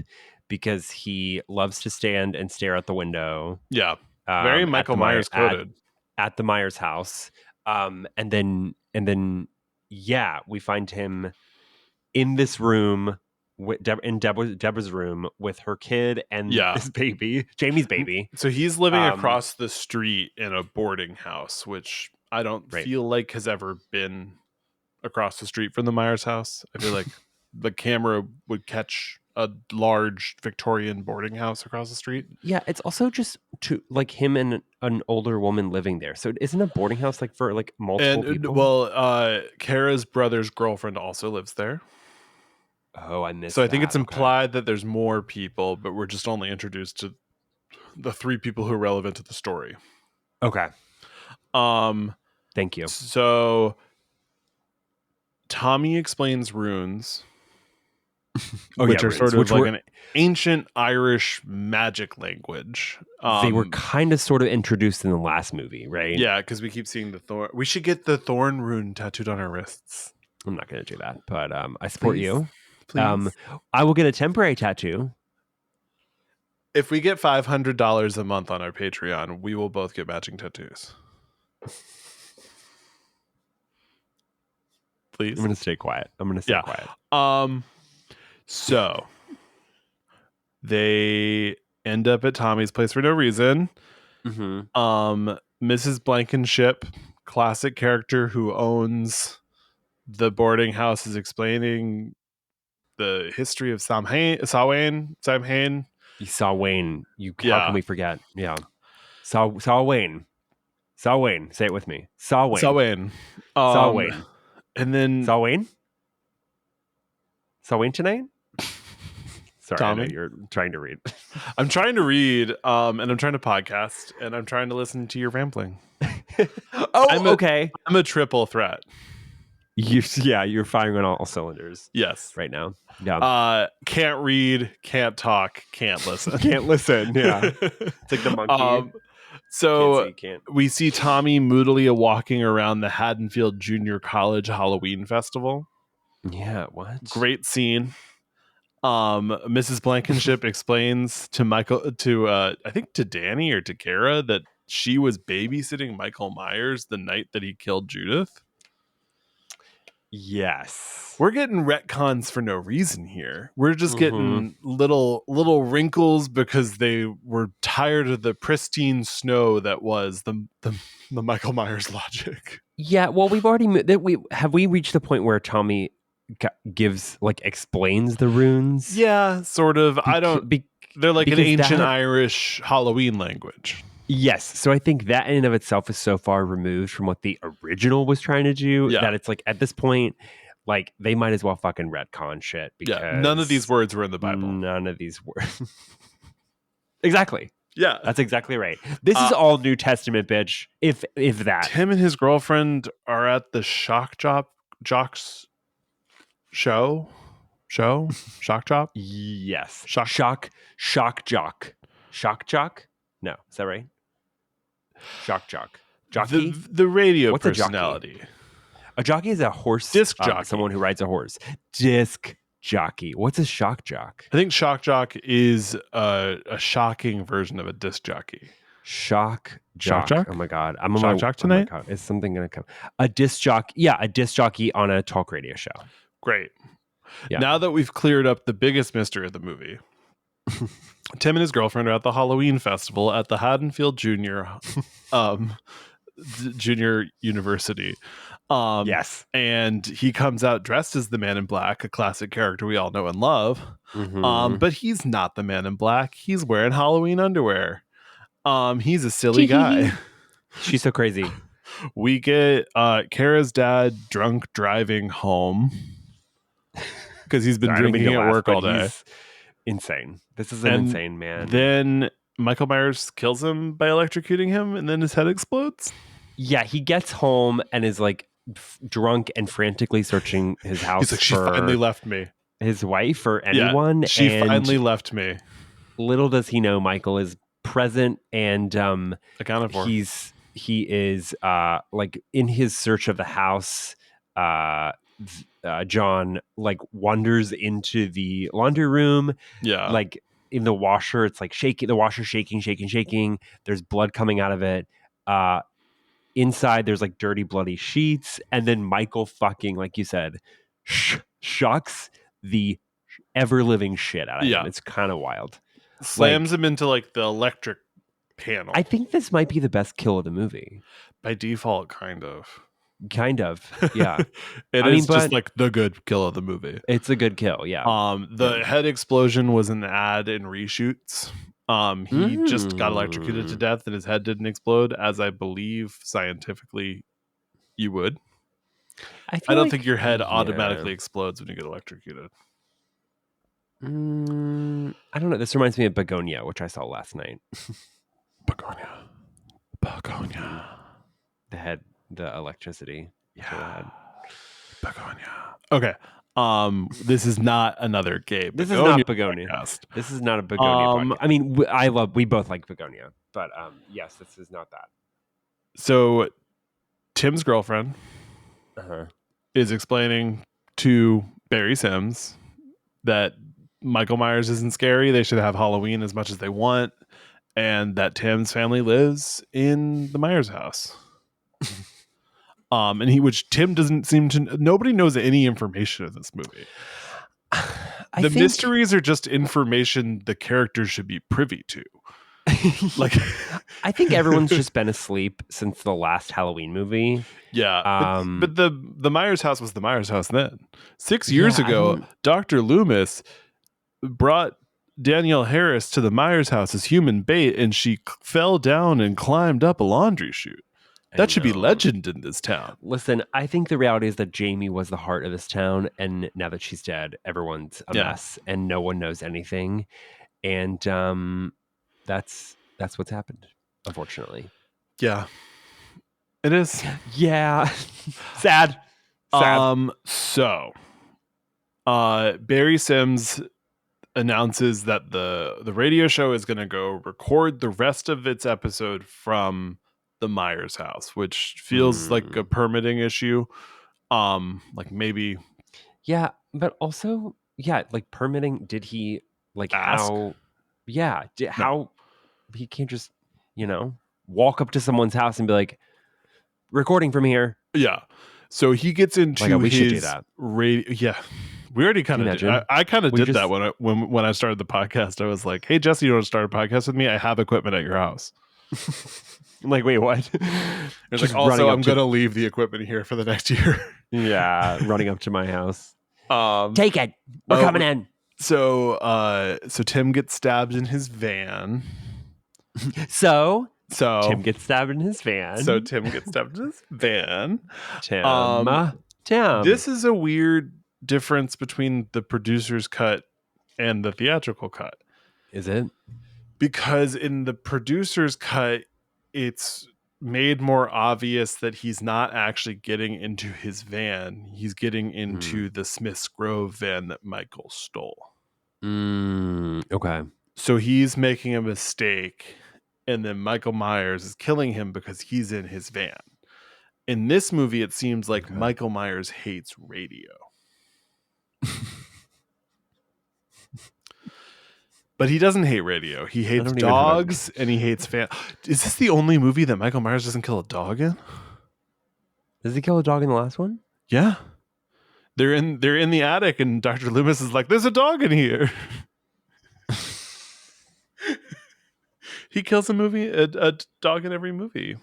because he loves to stand and stare out the window. Yeah. Very Michael Myers coded. At the Myers house. And then, yeah, we find him in this room, in Deborah's room with her kid and this baby, Jamie's baby. So he's living across the street in a boarding house, which I don't feel like has ever been across the street from the Myers house. I feel like the camera would catch a large Victorian boarding house across the street. Yeah, it's also just like him and an older woman living there. So it isn't a boarding house like for like multiple people. Well, Kara's brother's girlfriend also lives there. Oh, I missed. So I think it's implied that there's more people, but we're just only introduced to the 3 people who are relevant to the story. Okay. Thank you. So Tommy explains runes. Which are sort of like an ancient Irish magic language. They were kind of sort of introduced in the last movie, right? Yeah, because we keep seeing the thorn. We should get the thorn rune tattooed on our wrists. I'm not going to do that, but I support you. Please. I will get a temporary tattoo. If we get $500 a month on our Patreon, we will both get matching tattoos. Please. I'm going to stay quiet. Quiet. So they end up at Tommy's place for no reason. Mm-hmm. Mrs. Blankenship, classic character who owns the boarding house, is explaining the history of Samhain. Samhain. How can we forget? Yeah. Samhain. Say it with me. Samhain. Samhain. And then Samhain tonight? Sorry, Tommy? I know you're trying to read. I'm trying to read, and I'm trying to podcast, and I'm trying to listen to your rambling. Okay. I'm a triple threat. You're firing on all cylinders. Yes. Right now. Yeah. Can't read, can't talk, can't listen. Can't listen. Yeah. It's like the monkey. So we see Tommy moodily walking around the Haddonfield Junior College Halloween Festival. Yeah, what? Great scene. Mrs. Blankenship explains to Michael, I think to Danny or to Kara, that she was babysitting Michael Myers the night that he killed Judith. Yes. We're getting retcons for no reason here. We're just getting little wrinkles because they were tired of the pristine snow that was the Michael Myers logic. Yeah, well, we reached the point where Tommy explains the runes? Yeah, sort of. They're like an ancient Irish Halloween language. Yes. So I think that in and of itself is so far removed from what the original was trying to do that it's like at this point, like they might as well fucking retcon shit because none of these words were in the Bible. None of these words. Exactly. Yeah. That's exactly right. This is all New Testament, bitch. If that. Tim and his girlfriend are at the Shock Jocks show? Shock Jock? Yes. Shock Jock. Shock Jock? No. Is that right? Shock Jock. Jockey? The radio What's personality. A jockey is a horse. Disc jockey. Someone who rides a horse. Disc jockey. What's a shock jock? I think shock jock is a shocking version of a disc jockey. Shock jock. Oh my god. I'm on shock jock tonight. Oh is something going to come? A disc jockey. Yeah, a disc jockey on a talk radio show. Great. Yeah. Now that we've cleared up the biggest mystery of the movie, Tim and his girlfriend are at the Halloween festival at the Haddonfield Junior Junior University. Yes. And he comes out dressed as the Man in Black, a classic character we all know and love. But he's not the Man in Black. He's wearing Halloween underwear. He's a silly guy. She's so crazy. We get Kara's dad drunk driving home because he's been drinking at work all day. Insane. This is an insane man. Then Michael Myers kills him by electrocuting him, and then his head explodes. Yeah, he gets home and is like drunk and frantically searching his house. He's like, she finally left me. His wife or anyone. Yeah, she finally left me. Little does he know Michael is present and accounted for. He's he is like in his search of the house. John like wanders into the laundry room, Yeah. like in the washer. It's like shaking. The washer shaking. There's blood coming out of it. Inside there's like dirty, bloody sheets, and then Michael fucking, like you said, shucks the ever living shit out of him. Yeah. It's kind of wild. Slams Like, him into like the electric panel. I think this might be the best kill of the movie. By default, kind of. Kind of, yeah. It I is mean, just but like the good kill of the movie. it's a good kill, yeah. The head explosion was an ad in reshoots. He just got electrocuted to death and his head didn't explode, as I believe scientifically you would. I don't think your head automatically explodes when you get electrocuted. I don't know. This reminds me of Begonia, which I saw last night. Begonia. The electricity. Yeah. Begonia. Okay. This is not another gay This is not Begonia. podcast. This is not a Begonia podcast. I mean, we both like Begonia, but yes, this is not that. So Tim's girlfriend is explaining to Barry Sims that Michael Myers isn't scary. They should have Halloween as much as they want, and that Tim's family lives in the Myers house. Which Tim doesn't seem to. Nobody knows any information in this movie. The mysteries are just information the characters should be privy to. Like, I think everyone's just been asleep since the last Halloween movie. Yeah, but the Myers house was the Myers house then. 6 years ago, Dr. Loomis brought Danielle Harris to the Myers house as human bait, and she fell down and climbed up a laundry chute. That should be legend in this town. Listen, I think the reality is that Jamie was the heart of this town, and now that she's dead, everyone's a mess, and no one knows anything. And that's what's happened, unfortunately. Yeah, it is. Yeah, sad. So, Barry Sims announces that the radio show is going to go record the rest of its episode from the Myers house, which feels like a permitting issue. Like maybe. Yeah, but also, yeah, like permitting. Did he like ask? how? Yeah, how he can't just walk up to someone's house and be like, recording from here. Yeah. So he gets into we his should do that. radio. Yeah. We already kind of did. I kind of did that when I started the podcast. I was like, hey, Jesse, you want to start a podcast with me? I have equipment at your house. I'm like, wait, what? It's like, also, I'm going to leave the equipment here for the next year. Yeah. Running up to my house. Take it. We're coming in. So Tim gets stabbed in his van. So Tim gets stabbed in his van. Tim. This is a weird difference between the producer's cut and the theatrical cut. Is it? Because in the producer's cut, it's made more obvious that he's not actually getting into his van. He's getting into the Smith's Grove van that Michael stole. Okay. So he's making a mistake, and then Michael Myers is killing him because he's in his van. In this movie, it seems like Michael Myers hates radio. But he doesn't hate radio. He hates dogs, and he hates fans. Is this the only movie that Michael Myers doesn't kill a dog in? Does he kill a dog in the last one? Yeah. They're in the attic, and Dr. Loomis is like, there's a dog in here. He kills a dog in every movie.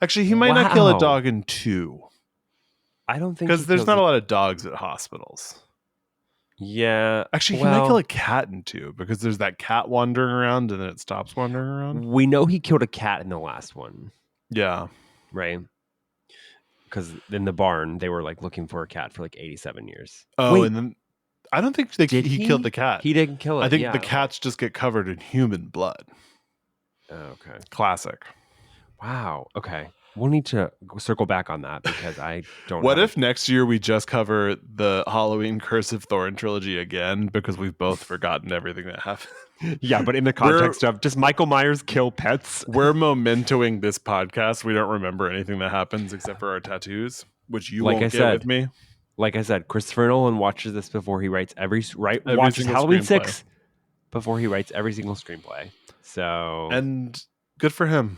Actually, he might not kill a dog in 2. I don't think because there's not a lot of dogs at hospitals. Yeah. Actually, he might kill a cat in 2 because there's that cat wandering around and then it stops wandering around. We know he killed a cat in the last one. Yeah. Right? Because in the barn, they were like looking for a cat for like 87 years. Oh, wait, and then I don't think he killed the cat. He didn't kill it. I think the cats just get covered in human blood. Oh, okay. Classic. Wow. Okay. we'll need to circle back on that because I don't. What if next year we just cover the Halloween Curse of Thorn trilogy again because we've both forgotten everything that happened? Yeah, but in the context of does Michael Myers kill pets? We're mementoing this podcast. We don't remember anything that happens except for our tattoos, which you won't get with me. Like I said, Christopher Nolan watches this before he writes watches single Halloween screenplay. 6 before he writes every single screenplay. So and good for him.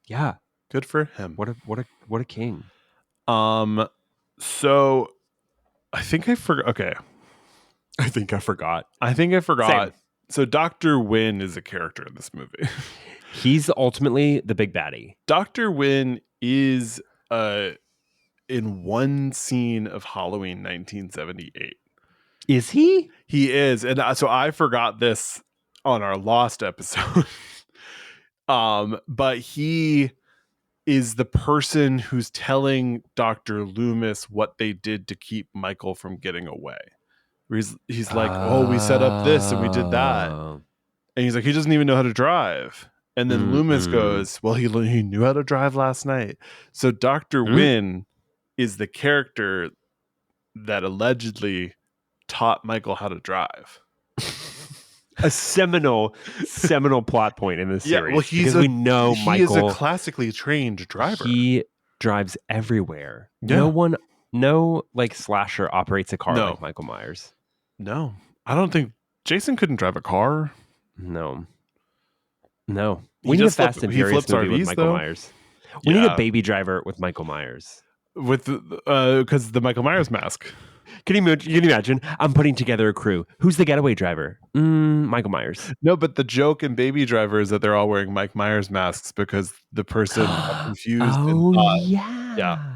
Yeah, good for him. What a king. So I think I forgot. Okay, I think I forgot. Same. So Dr. Wynn is a character in this movie. He's ultimately the big baddie. Dr. Wynn is in one scene of Halloween 1978. Is he? He is. And so I forgot this on our Lost episode. But he is the person who's telling Dr. Loomis what they did to keep Michael from getting away. He's like, oh, we set up this and we did that. And he's like, he doesn't even know how to drive. And then Loomis goes, well, he knew how to drive last night. So Dr. Wynn is the character that allegedly taught Michael how to drive. A seminal plot point in this series. Yeah, well, we know Michael. He is a classically trained driver. He drives everywhere. Yeah. No like slasher operates a car like Michael Myers. No, I don't think Jason couldn't drive a car. No. We need a Fast and Furious movie with Michael Myers. We need a baby driver with Michael Myers. With because the Michael Myers mask. Can you imagine? I'm putting together a crew. Who's the getaway driver? Michael Myers. No, but the joke in Baby Driver is that they're all wearing Mike Myers masks because the person got confused. Yeah.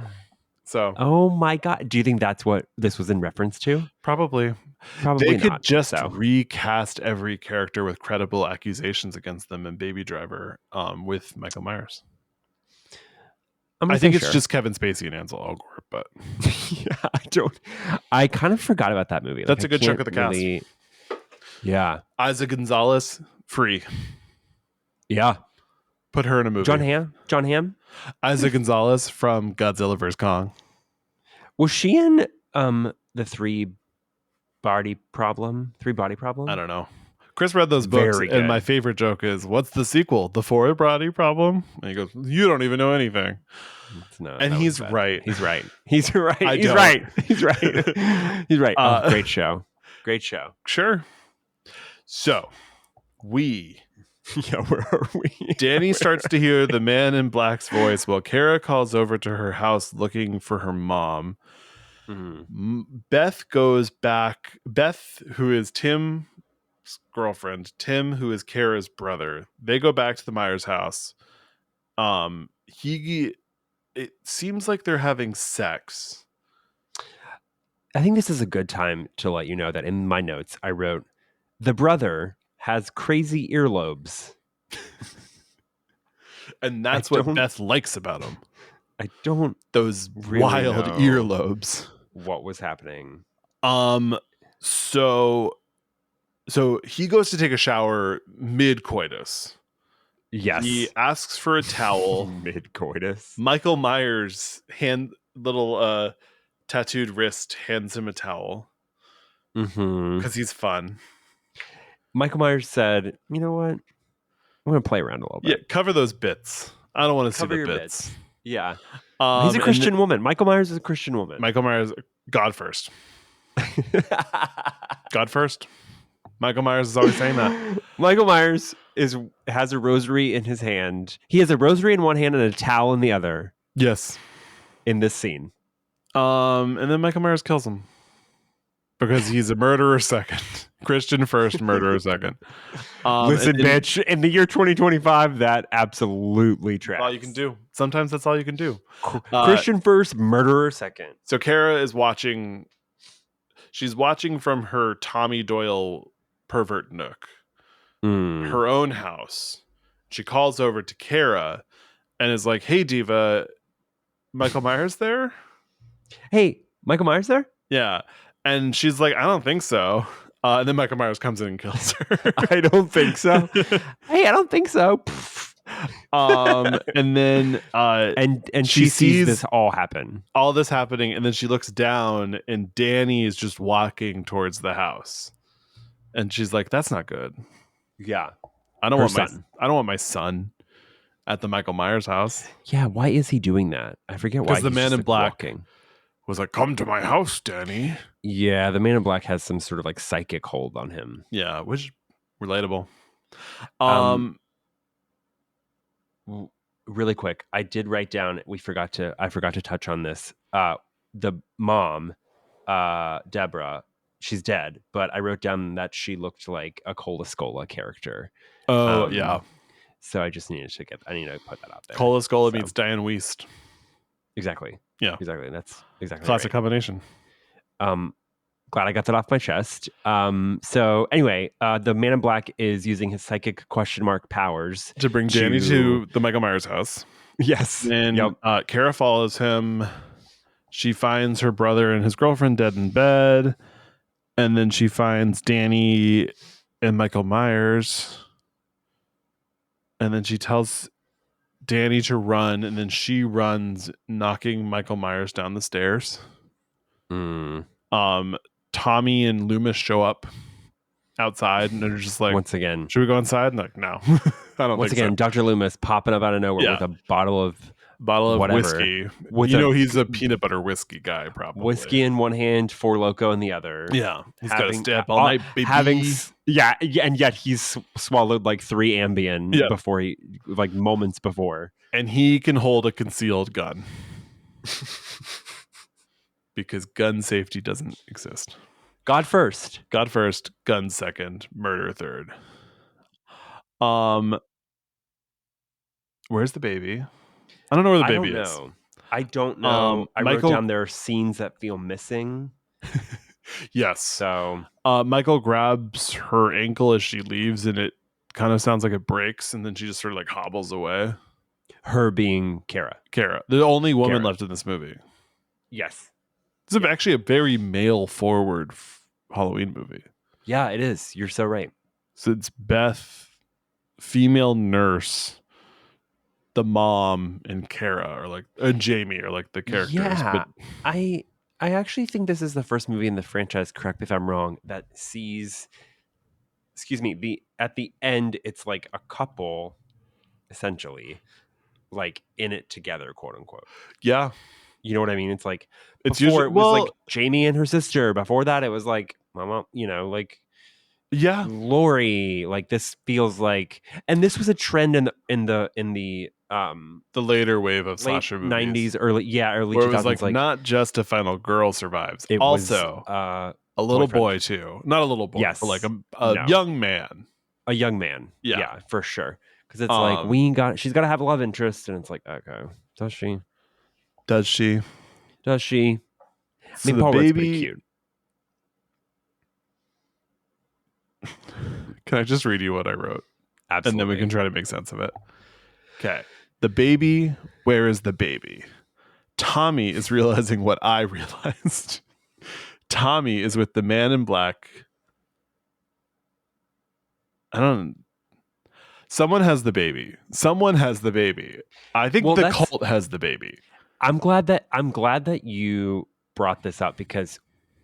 So. Oh my God. Do you think that's what this was in reference to? Probably they could just recast every character with credible accusations against them in Baby Driver with Michael Myers. I think it's just Kevin Spacey and Ansel Elgort, but I kind of forgot about that movie. That's a good chunk of the cast. Yeah. Isa Gonzalez, free. Yeah. Put her in a movie. John Hamm? Isa Gonzalez from Godzilla vs. Kong. Was she in the three body problem? I don't know. Chris read those books, and my favorite joke is, what's the sequel? The four body problem? And he goes, you don't even know anything. And he's right. He's right. He's right. Oh, great show. Sure. So, where are we? Danny starts to hear the man in black's voice while Kara calls over to her house looking for her mom. Mm-hmm. Beth goes back. Beth, who is Tim's girlfriend, Tim, who is Kara's brother, they go back to the Myers house. It seems like they're having sex. I think this is a good time to let you know that in my notes I wrote, the brother has crazy earlobes. And that's what Beth likes about him. I don't those really wild earlobes. What was happening? So he goes to take a shower mid-coitus. Yes. He asks for a towel. Mid-coitus. Michael Myers little tattooed wrist hands him a towel. Because he's fun. Michael Myers said, you know what? I'm going to play around a little bit. Yeah, cover those bits. I don't want to see the bits. Yeah. He's a Christian woman. Michael Myers is a Christian woman. Michael Myers, God first. God first. Michael Myers is always saying that. Michael Myers has a rosary in his hand. He has a rosary in one hand and a towel in the other. Yes. In this scene. And then Michael Myers kills him. Because he's a murderer second. Christian first, murderer second. Listen, bitch, in the year 2025, that absolutely tracks. That's all you can do. Sometimes that's all you can do. Christian first, murderer second. So Kara is watching. She's watching from her Tommy Doyle pervert nook. Her own house. She calls over to Kara and is like, hey, Diva, Michael Myers there? Hey, Michael Myers there? Yeah. And she's like, I don't think so. And then Michael Myers comes in and kills her. I don't think so. Hey, I don't think so. And then and she she sees sees this all happen. all this happening, and then she looks down, and Danny is just walking towards the house, and she's like, "That's not good. Yeah, I don't her want son. I don't want my son at the Michael Myers house." Yeah, why is he doing that? I forget why Because the he's man just in like black walking. was like, "Come to my house, Danny." Yeah, the Man in Black has some sort of like psychic hold on him. Yeah, which relatable. Um, really quick, I did write down. I forgot to touch on this. The mom, Deborah, she's dead, but I wrote down that she looked like a Cola Scola character. Oh yeah, Um, so I just needed to I need to put that out there. Cola Scola So, meets Diane Wiest. exactly. Yeah, Exactly. That's exactly classic right. combination. Glad I got that off my chest. So anyway, the Man in Black is using his psychic question mark powers To bring Danny to the Michael Myers house. Yes. And Yep. Kara follows him. She finds her brother and his girlfriend dead in bed. And then she finds Danny and Michael Myers. And then she tells Danny to run. And then she runs, knocking Michael Myers down the stairs. Mm. Tommy and Loomis show up outside and they're just like, Once again, should we go inside? And like, no, I don't think so. Dr. Loomis popping up out of nowhere with a bottle of whatever. Whiskey. He's a peanut butter whiskey guy, probably. Whiskey in one hand, Four Loko in the other. Yeah, he's got to stay up all night, baby. And yet he's swallowed like 3 Ambien before moments before, and he can hold a concealed gun because gun safety doesn't exist. God first, gun second, murder third. Where's the baby? I don't know where the baby is. I don't know. I wrote down there are scenes that feel missing. Yes. So Michael grabs her ankle as she leaves, and it kind of sounds like it breaks, and then she just sort of like hobbles away. Her being Kara, the only woman left in this movie. Yes. It's actually a very male-forward Halloween movie. Yeah, it is. You're so right. So it's Beth, female nurse, the mom, and Kara and Jamie are like the characters. Yeah, but I actually think this is the first movie in the franchise, correct me if I'm wrong, that sees, at the end it's like a couple, essentially, like in it together, quote unquote. Yeah. You know what I mean? It's like it's before usually, it was like Jamie and her sister. Before that, it was like Mama, like Lori. Like this feels like, and this was a trend in the later wave of slasher movies, 90s, early 2000s. Where it was like not just a final girl survives, it also was, a little boy too. Not a little boy, but like a young man. A young man, yeah, for sure. Because it's like she's got to have a love interest, and it's like, okay, does she? So Paul Rudd's pretty cute. Can I just read you what I wrote? Absolutely. And then we can try to make sense of it. Okay. The baby, where is the baby? Tommy is realizing what I realized. Tommy is with the man in black. Someone has the baby. I think the cult has the baby. I'm glad that you brought this up, because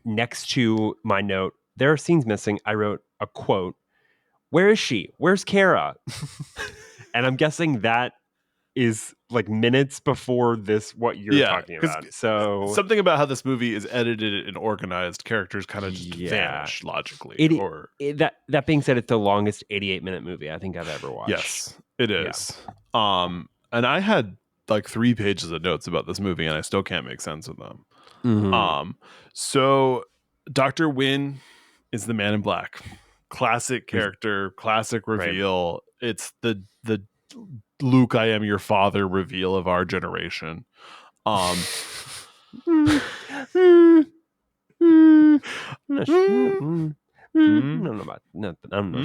next to my note, there are scenes missing. I wrote a quote. Where is she? Where's Kara? And I'm guessing that is like minutes before what you're talking about. So something about how this movie is edited and organized, characters kind of just vanish logically. That being said, it's the longest 88-minute movie I think I've ever watched. Yes, it is. Yeah. And I had like 3 pages of notes about this movie, and I still can't make sense of them. Mm-hmm. So Dr. Wynn is the man in black. Classic character, classic reveal. Right. It's the Luke, I am your father reveal of our generation. I'm not sure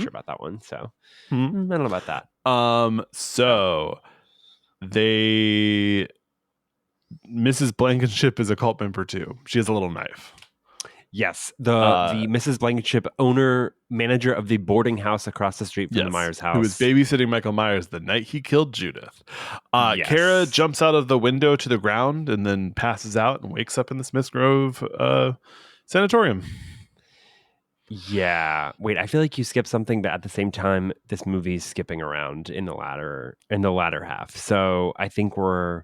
about that one. So I don't know about that. So Mrs. Blankenship is a cult member too. She has a little knife. Yes, the Uh, Mrs. Blankenship, owner manager of the boarding house across the street from the yes, Myers who was house. babysitting Michael Myers the night he killed Judith. Kara Yes. jumps out of the window to the ground and then passes out and wakes up in the Smiths Grove sanatorium. Yeah. Wait, I feel like you skipped something, but at the same time, this movie's skipping around in the latter half. So I think we're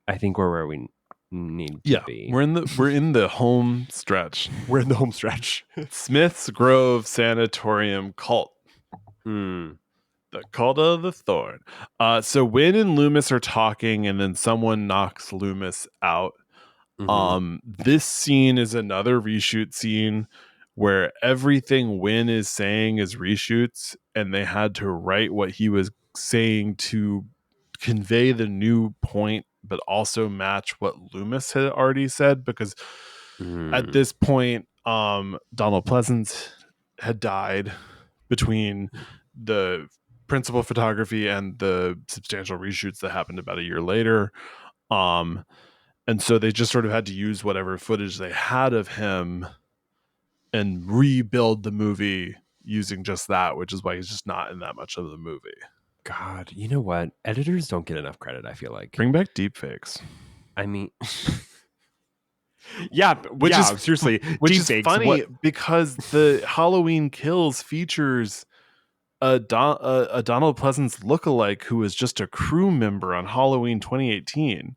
where we need to Yeah, be. we're in the home stretch. We're in the home stretch. Smiths Grove Sanatorium cult. Mm. The Cult of the Thorn. So Wynn and Loomis are talking, and then someone knocks Loomis out. Mm-hmm. This scene is another reshoot scene where everything Wynn is saying is reshoots, and they had to write what he was saying to convey the new point, but also match what Loomis had already said. Because at Mm. this point, Donald Pleasance had died between the principal photography and the substantial reshoots that happened about a year later. Um, and so they just sort of had to use whatever footage they had of him and rebuild the movie using just that, which is why he's just not in that much of the movie. God, you know what? Editors don't get enough credit, I feel like. Bring back deepfakes. I mean, yeah, Which is seriously, which is deepfakes, funny because the Halloween Kills features a Donald Pleasance lookalike who was just a crew member on Halloween 2018.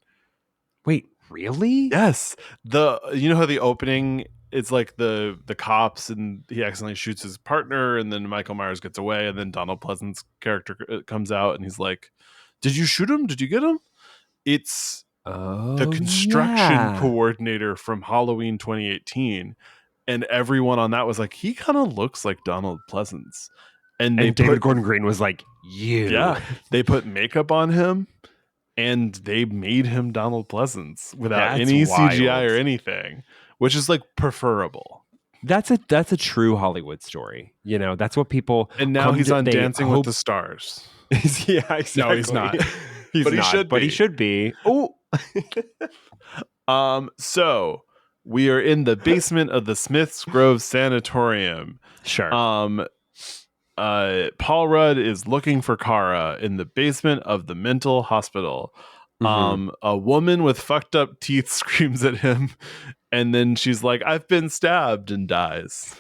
Wait, really? Yes, you know how the opening is like the cops and he accidentally shoots his partner and then Michael Myers gets away and then Donald Pleasance's character comes out and he's like, "Did you shoot him? Did you get him?" It's the Oh, construction yeah. coordinator from Halloween 2018, and everyone on that was like, "He kind of looks like Donald Pleasance." And they And David put Gordon Green was like, you. yeah, they put makeup on him and they made him Donald Pleasance without That's any CGI wild. or anything, which is like preferable. That's a true Hollywood story. You know, that's what people And now come he's to. on They Dancing with hope. the Stars. Yeah, exactly. No, he's not. He's But he not, should but he be. should be. Oh, So we are in the basement of the Smiths Grove Sanatorium. sure. Paul Rudd is looking for Kara in the basement of the mental hospital. Mm-hmm. A woman with fucked up teeth screams at him, and then she's like, "I've been stabbed," and dies.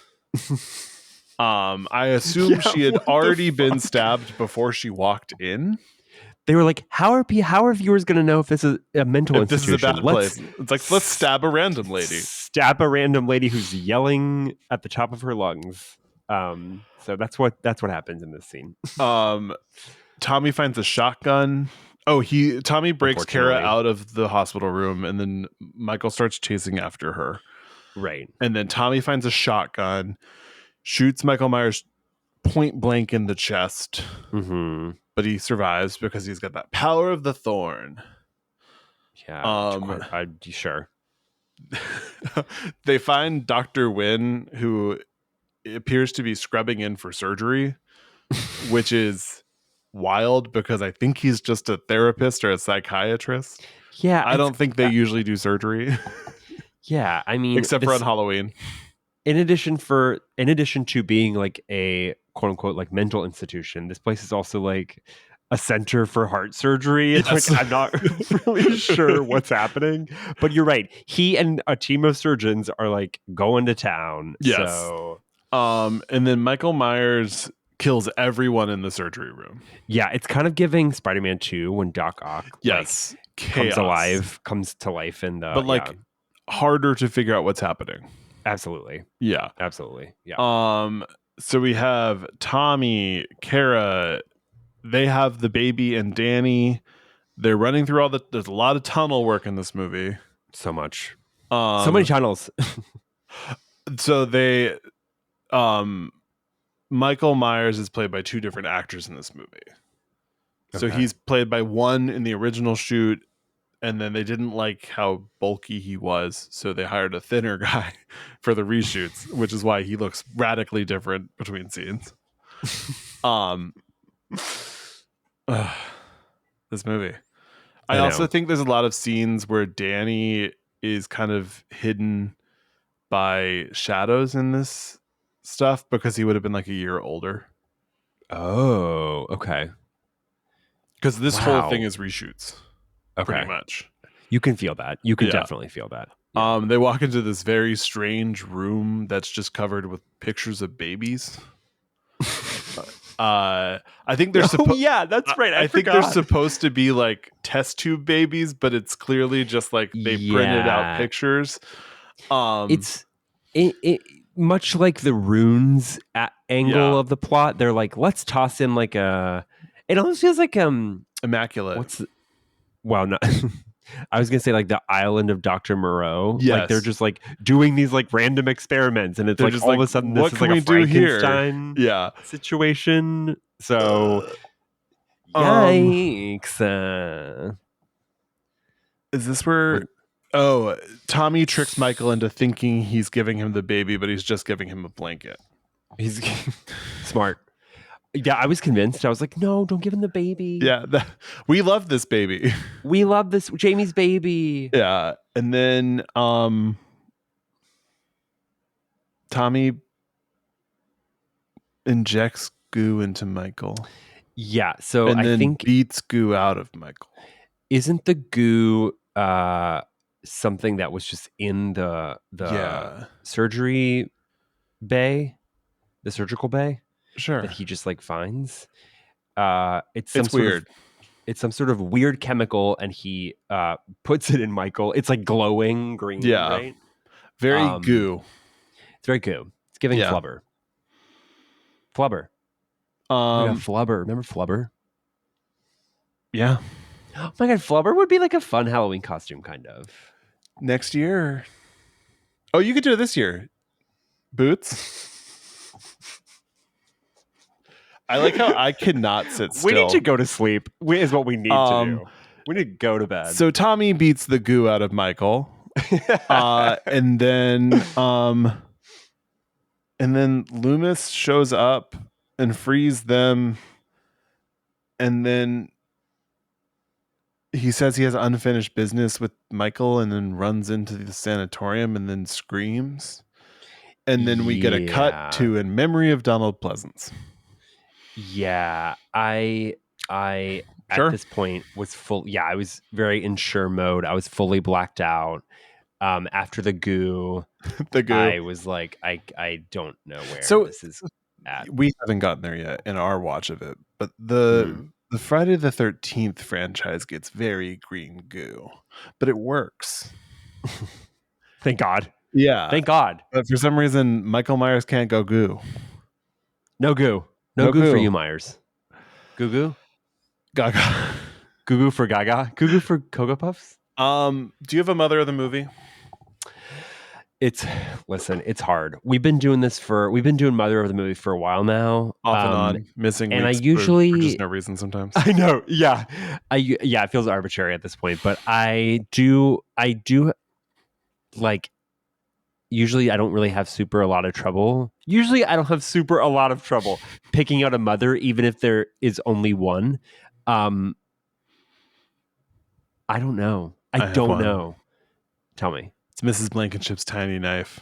I assume Yeah, she had what the already been fuck? stabbed before she walked in. They were like, how are viewers going to know if this is a mental If this is a institution? bad place, it's like, let's stab a random lady. Stab a random lady who's yelling at the top of her lungs. So that's what happens in this scene. Tommy finds a shotgun. Tommy breaks Kara Unfortunately. out of the hospital room, and then Michael starts chasing after her. Right. And then Tommy finds a shotgun, shoots Michael Myers point blank in the chest, Mm-hmm. but he survives because he's got that power of the thorn. Yeah. Sure. They find Dr. Wynn, who appears to be scrubbing in for surgery, which is wild because I think he's just a therapist or a psychiatrist. Yeah. I don't think they usually do surgery. Yeah. I mean, Except for on Halloween. in addition to being like a quote unquote like mental institution, this place is also like a center for heart surgery. Yes. Like, I'm not really sure what's happening, but you're right. He and a team of surgeons are like going to town. Yes. So, and then Michael Myers kills everyone in the surgery room. yeah, it's kind of giving Spider-Man 2 when Doc Ock yes, comes to life in the but harder to figure out what's happening. Absolutely. Yeah. Absolutely. Yeah. So we have Tommy, Kara, they have the baby and Danny. They're running through there's a lot of tunnel work in this movie. So much. So many tunnels. So they Michael Myers is played by two different actors in this movie. So he's played by one in the original shoot, and then they didn't like how bulky he was, so they hired a thinner guy for the reshoots, which is why he looks radically different between scenes. This movie. I also think there's a lot of scenes where Danny is kind of hidden by shadows in this stuff because he would have been like a year older. Oh, okay. Because this whole thing Wow. is reshoots, pretty Okay. much. You can feel that. You can Yeah. definitely feel that. Yeah. They walk into this very strange room that's just covered with pictures of babies. I think they're that's right. I think they're supposed to be like test tube babies, but it's clearly just like they printed out pictures. It's it much like the runes angle of the plot. They're like, let's toss in like a. It almost feels like Immaculate. No. I was gonna say like the island of Dr. Moreau. Yes. Like they're just like doing these like random experiments, and it's they're like just all like, of a sudden what this is can like we a do here? Frankenstein situation. So yikes. Is this where Tommy tricks Michael into thinking he's giving him the baby, but he's just giving him a blanket. He's smart. Yeah, I was convinced. I was like, no, don't give him the baby. Yeah, we love this baby. We love this Jamie's baby. Yeah, and then Tommy injects goo into Michael. Yeah, so and I then think beats goo out of Michael. Isn't the goo something that was just in the surgery bay, the surgical bay? Sure. That he just like finds. It's weird. It's some sort of weird chemical, and he puts it in Michael. It's like glowing green, right? Very goo. It's very goo. It's giving flubber. Flubber. Oh my God, Flubber. Remember Flubber? Yeah. Oh my God, Flubber would be like a fun Halloween costume, kind of. Next year. Oh, you could do it this year. Boots. I like how I cannot sit still. We need to go to sleep. Is what we need to do. We need to go to bed. So Tommy beats the goo out of Michael, and then Loomis shows up and frees them, and then he says he has unfinished business with Michael, and then runs into the sanatorium and then screams, and then we get a cut to In Memory of Donald Pleasance. Yeah, I at this point was full. Yeah, I was very in sure mode. I was fully blacked out. After the goo, I was like, I don't know where this is at. We haven't gotten there yet in our watch of it, but the Friday the 13th franchise gets very green goo, but it works. Thank God. Yeah, thank God. But for some reason, Michael Myers can't go goo. No goo. No goo for you, Myers. Goo goo? Gaga. Goo goo for Gaga? Goo goo for Cocoa Puffs? Do you have a mother of the movie? It's hard. We've been doing Mother of the Movie for a while now. Off and on, missing and weeks I usually for just no reason sometimes. I know, yeah. It feels arbitrary at this point, but I do like. Usually I don't really have a lot of trouble picking out a mother, even if there is only one. I don't know. I don't know. Tell me. It's Mrs. Blankenship's tiny knife.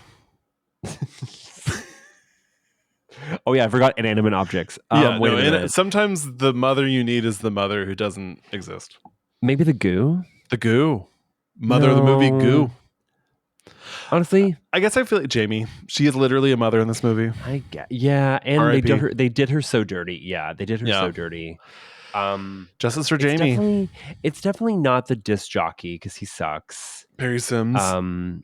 Oh yeah, I forgot inanimate objects. Wait a minute. Sometimes the mother you need is the mother who doesn't exist. Maybe the goo? The goo. Mother of the movie, goo. Honestly, I guess I feel like Jamie. She is literally a mother in this movie. Yeah, and they did her so dirty. Yeah, they did her so dirty. Justice for Jamie. It's definitely not the disc jockey because he sucks. Perry Sims.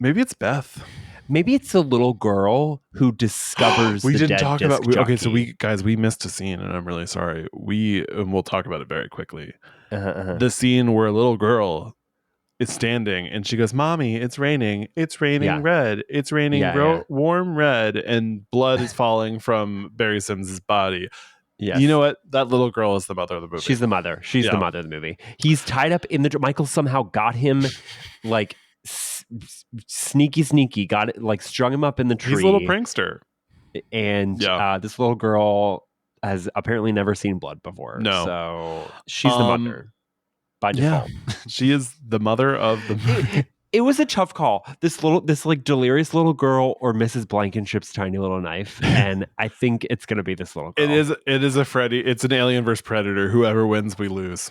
Maybe it's Beth. Maybe it's the little girl who discovers we the didn't dead talk disc about. jockey. Okay, so we missed a scene, and I'm really sorry. We'll talk about it very quickly. The scene where a little girl is standing and she goes, "Mommy, it's raining. It's raining red. It's raining warm red, and blood is falling from Barry Sims's body." Yes. You know what? That little girl is the mother of the movie. She's the mother. She's the mother of the movie. He's tied up in the. Michael somehow got him, like sneaky. Got it, like strung him up in the tree. He's a little prankster. And this little girl has apparently never seen blood before. No, so she's the mother by default. She is the mother of the movie. It was a tough call. This like delirious little girl or Mrs. Blankenship's tiny little knife, and I think it's gonna be this little girl. It is a Freddy. It's an Alien vs Predator. Whoever wins, we lose.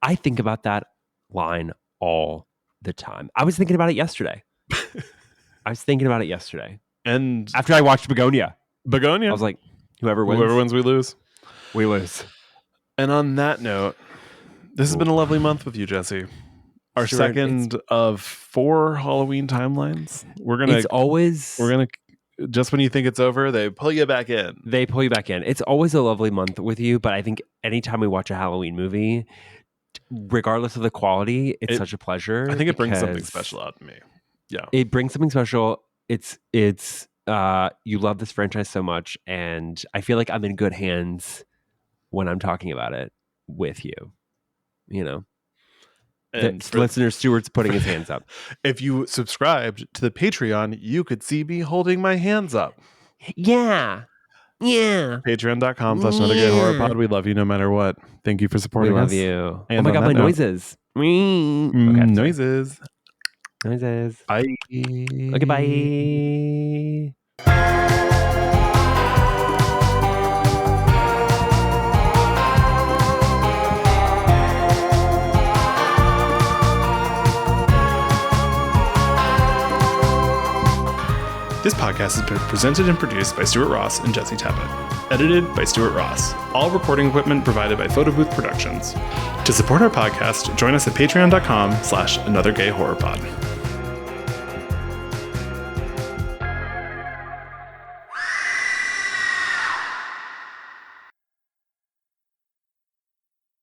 I think about that line all the time. I was thinking about it yesterday. And after I watched Begonia, I was like, whoever wins, we lose. We lose. And on that note, this has been a lovely month with you, Jesse. Our second of 4 Halloween timelines. We're gonna just when you think it's over, they pull you back in. It's always a lovely month with you, but I think anytime we watch a Halloween movie, regardless of the quality, it's such a pleasure. I think it brings something special out of me. Yeah, it brings something special. It's you love this franchise so much, and I feel like I'm in good hands when I'm talking about it with you. You know. And listener Stewart's putting his hands up. If you subscribed to the Patreon, you could see me holding my hands up. Yeah. Patreon.com/anothergayhorrorpod. We love you no matter what. Thank you for supporting us. We love you. And oh my God, my noises. Noises. Bye. Okay, bye. This podcast has been presented and produced by Stuart Ross and Jesse Tebbett. Edited by Stuart Ross. All recording equipment provided by Photo Booth Productions. To support our podcast, join us at patreon.com/anothergayhorrorpod.